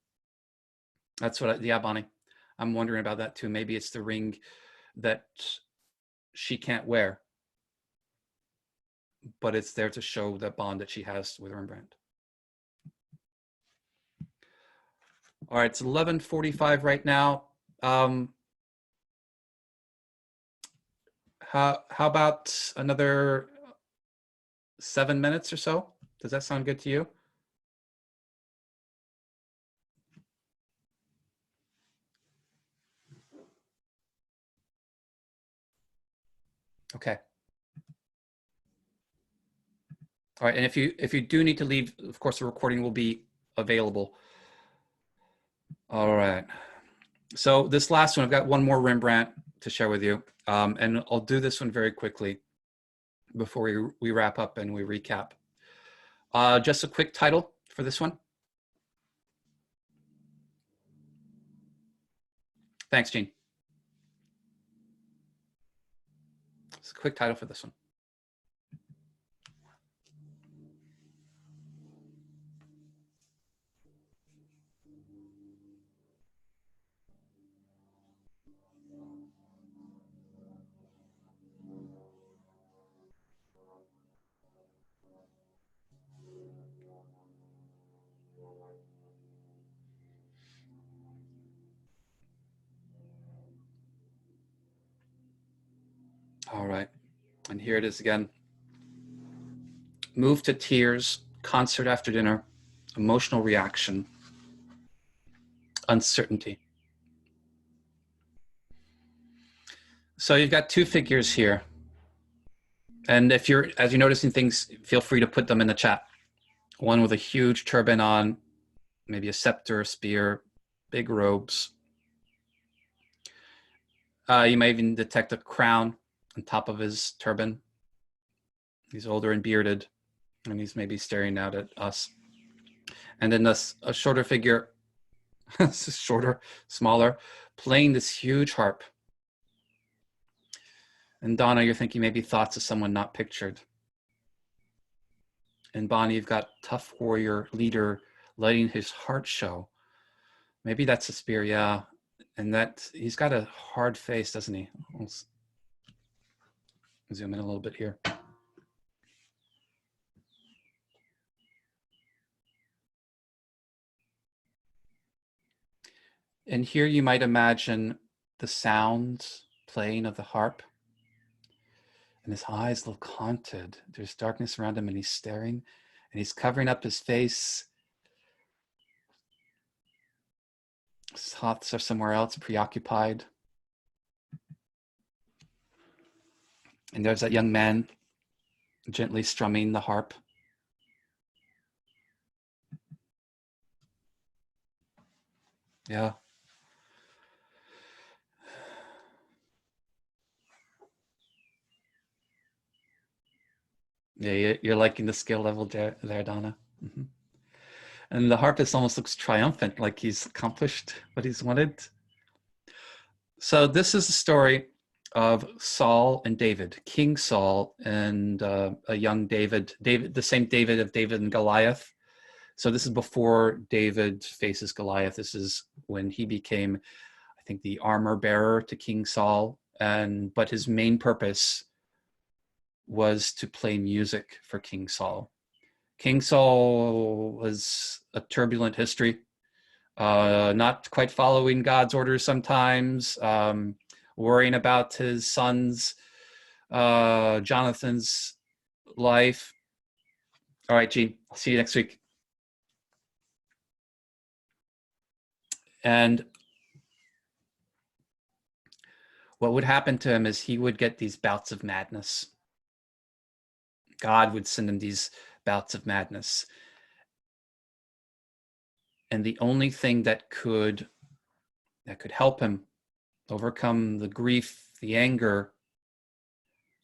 That's what, yeah, Bonnie, I'm wondering about that too. Maybe it's the ring that she can't wear, but it's there to show the bond that she has with Rembrandt. All right, it's 11:45 right now. How about another 7 minutes or so? Does that sound good to you? Okay. All right, and if you do need to leave, of course, the recording will be available. All right. So this last one, I've got one more Rembrandt to share with you, and I'll do this one very quickly before we wrap up and we recap. Just a quick title for this one. Thanks, Gene. It's a quick title for this one. All right, and here it is again. Moved to tears, concert after dinner, emotional reaction, uncertainty. So you've got two figures here. And as you're noticing things, feel free to put them in the chat. One with a huge turban on, maybe a scepter, a spear, big robes. You may even detect a crown on top of his turban. He's older and bearded, and he's maybe staring out at us. And then a shorter figure, shorter, smaller, playing this huge harp. And Donna, you're thinking maybe thoughts of someone not pictured. And Bonnie, you've got tough warrior leader letting his heart show. Maybe that's a spear, yeah. And that he's got a hard face, doesn't he? Let's zoom in a little bit here. And here you might imagine the sounds playing of the harp. And his eyes look haunted. There's darkness around him and he's staring and he's covering up his face. His thoughts are somewhere else, preoccupied. And there's that young man gently strumming the harp. Yeah. Yeah, you're liking the skill level there, Donna. Mm-hmm. And the harpist almost looks triumphant, like he's accomplished what he's wanted. So this is the story of Saul and David, King Saul and a young David, the same David of David and Goliath. So this is before David faces Goliath. This is when he became think, the armor bearer to King Saul, but his main purpose was to play music for King Saul. King Saul was a turbulent history, not quite following God's orders sometimes, worrying about his son's, Jonathan's life. All right, Gene, I'll see you next week. And what would happen to him is he would get these bouts of madness. God would send him these bouts of madness. And the only thing that could help him overcome the grief, the anger,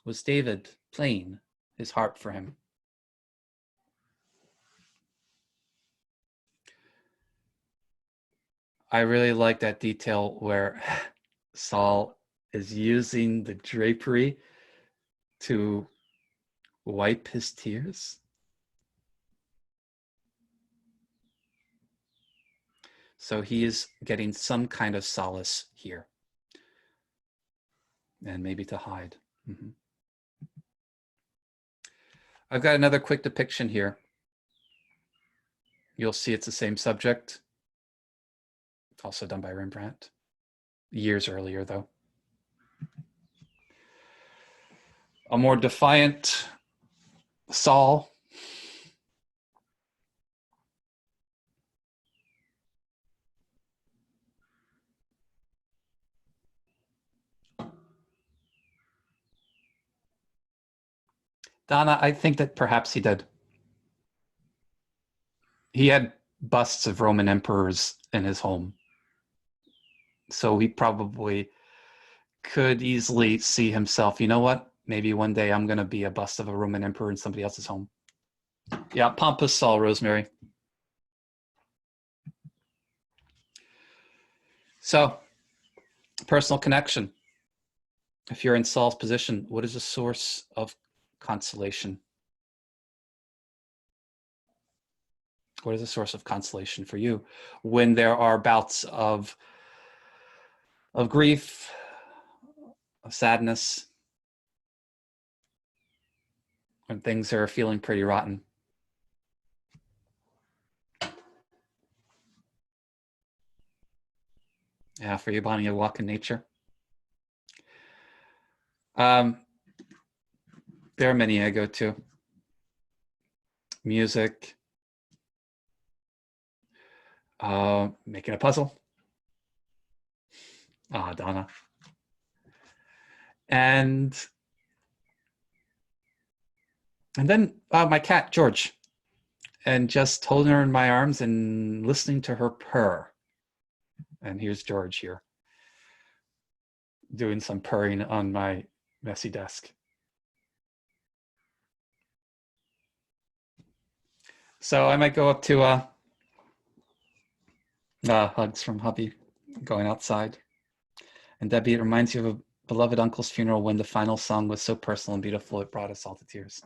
was David playing his harp for him. I really like that detail where Saul is using the drapery to wipe his tears. So he is getting some kind of solace here, and maybe to hide. Mm-hmm. I've got another quick depiction here. You'll see it's the same subject, also done by Rembrandt, years earlier though. A more defiant Saul. Donna, I think that perhaps he did. He had busts of Roman emperors in his home. So he probably could easily see himself, you know what? Maybe one day I'm going to be a bust of a Roman emperor in somebody else's home. Yeah, pompous Saul, Rosemary. So, personal connection. If you're in Saul's position, what is a source of consolation? What is a source of consolation for you when there are bouts of grief, of sadness, when things are feeling pretty rotten? Yeah, for you, Bonnie, a walk in nature. There are many I go to. Music, making a puzzle. Ah, Donna. And then my cat, George, and just holding her in my arms and listening to her purr. And here's George here, doing some purring on my messy desk. So I might go up to hugs from hubby, going outside. And Debbie, it reminds you of a beloved uncle's funeral when the final song was so personal and beautiful, it brought us all to tears.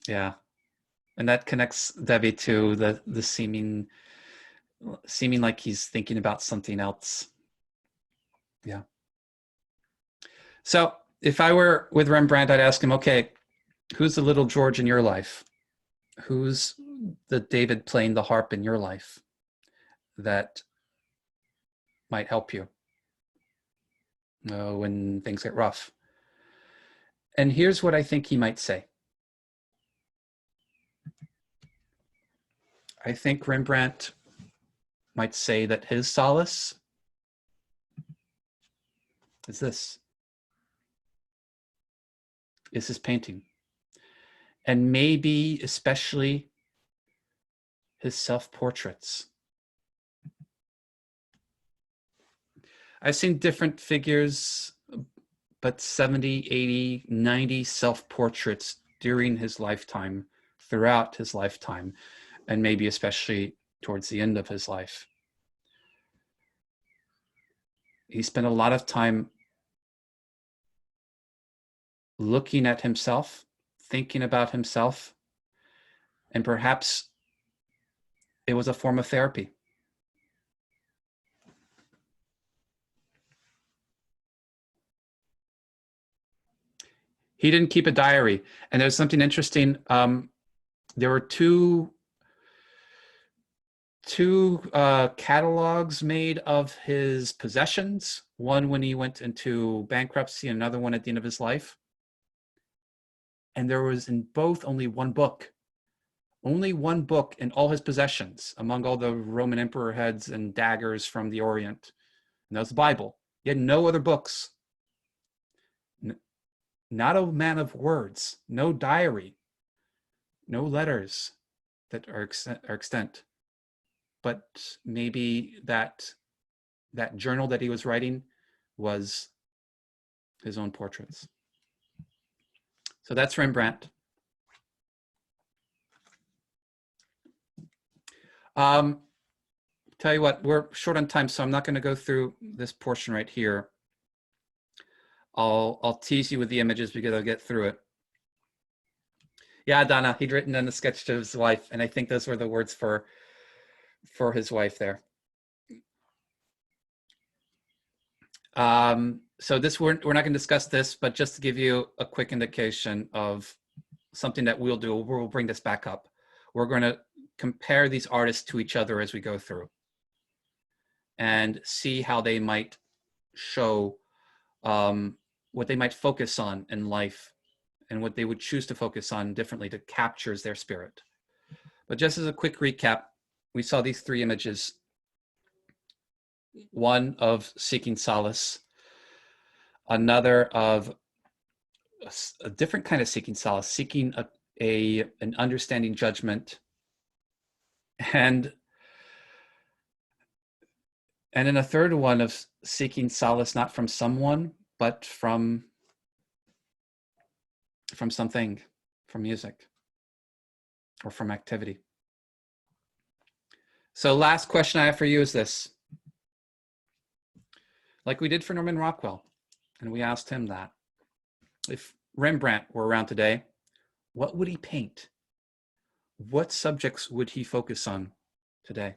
Yeah. And that connects Debbie to the seeming like he's thinking about something else. Yeah. So if I were with Rembrandt, I'd ask him, okay, who's the little George in your life? Who's the David playing the harp in your life that might help you when things get rough? And here's what I think he might say. I think Rembrandt might say that his solace is this, is his painting. And maybe especially his self-portraits. I've seen different figures, but 70, 80, 90 self-portraits during his lifetime, throughout his lifetime, and maybe especially towards the end of his life. He spent a lot of time looking at himself, thinking about himself, and perhaps it was a form of therapy. He didn't keep a diary. And there's something interesting. There were two catalogs made of his possessions, one when he went into bankruptcy, another one at the end of his life. And there was in both only one book in all his possessions, among all the Roman emperor heads and daggers from the Orient. And that was the Bible. He had no other books. Not a man of words, no diary, no letters that are extant. But maybe that journal that he was writing was his own portraits. So that's Rembrandt. Tell you what, we're short on time, so I'm not going to go through this portion right here. I'll tease you with the images because I'll get through it. Yeah, Donna, he'd written in the sketch to his wife, and I think those were the words for his wife there. So this we're not going to discuss this, but just to give you a quick indication of something that we'll do, we'll bring this back up. We're going to compare these artists to each other as we go through and see how they might show what they might focus on in life and what they would choose to focus on differently to capture their spirit. But just as a quick recap, we saw these three images. One of seeking solace, another of a different kind of seeking solace, seeking an understanding judgment, and then a third one of seeking solace not from someone, but from something, from music or from activity. So last question I have for you is this. Like we did for Norman Rockwell, and we asked him that. If Rembrandt were around today, what would he paint? What subjects would he focus on today?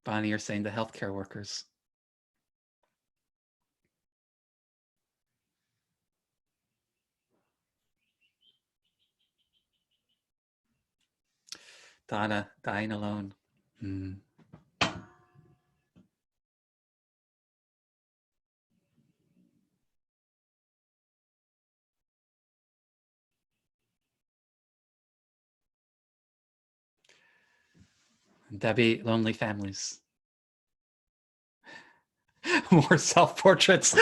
Bonnie, you're saying the healthcare workers. Donna, dying alone. Debbie, lonely families. More self-portraits.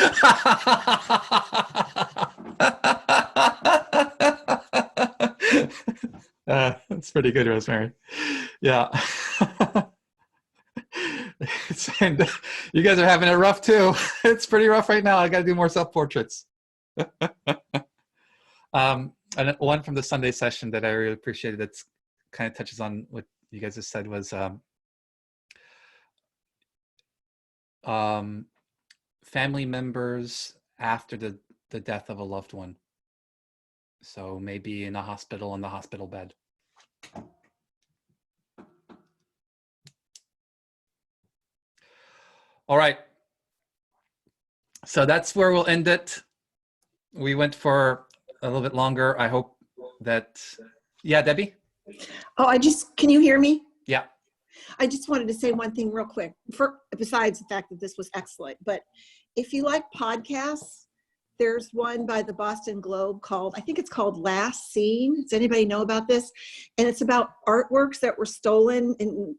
That's pretty good, Rosemary. Yeah. And you guys are having it rough too. It's pretty rough right now. I got to do more self-portraits. And one from the Sunday session that I really appreciated that's kind of touches on what you guys just said was family members after the death of a loved one. So maybe in the hospital bed. All right. So that's where we'll end it. We went for a little bit longer. I hope that, yeah, Debbie? Oh, can you hear me? Yeah. I just wanted to say one thing real quick, besides the fact that this was excellent. But if you like podcasts, there's one by the Boston Globe I think it's called Last Seen. Does anybody know about this? And it's about artworks that were stolen in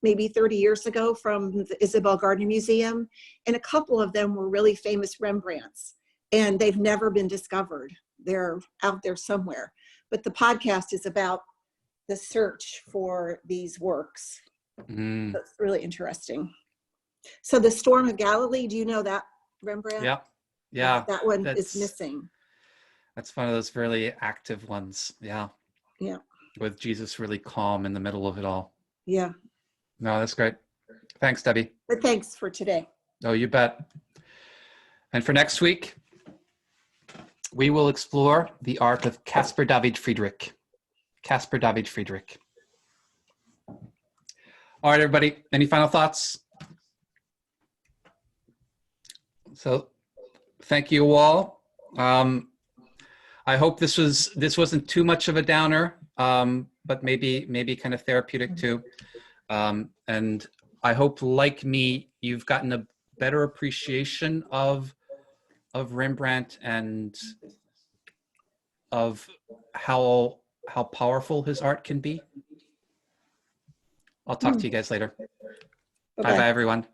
maybe 30 years ago from the Isabel Gardner Museum. And a couple of them were really famous Rembrandts, and they've never been discovered. They're out there somewhere. But the podcast is about the search for these works. That's really interesting. So the Storm of Galilee, do you know that Rembrandt? Yeah. That one is missing. That's one of those really active ones. Yeah. With Jesus really calm in the middle of it all. Yeah. No, that's great. Thanks, Debbie. But thanks for today. Oh, you bet. And for next week, we will explore the art of Caspar David Friedrich. Caspar David Friedrich. All right, everybody. Any final thoughts? So thank you all. I hope this wasn't too much of a downer, but maybe kind of therapeutic too. And I hope, like me, you've gotten a better appreciation of Rembrandt and of how powerful his art can be. I'll talk to you guys later. Bye Bye-bye. bye, everyone.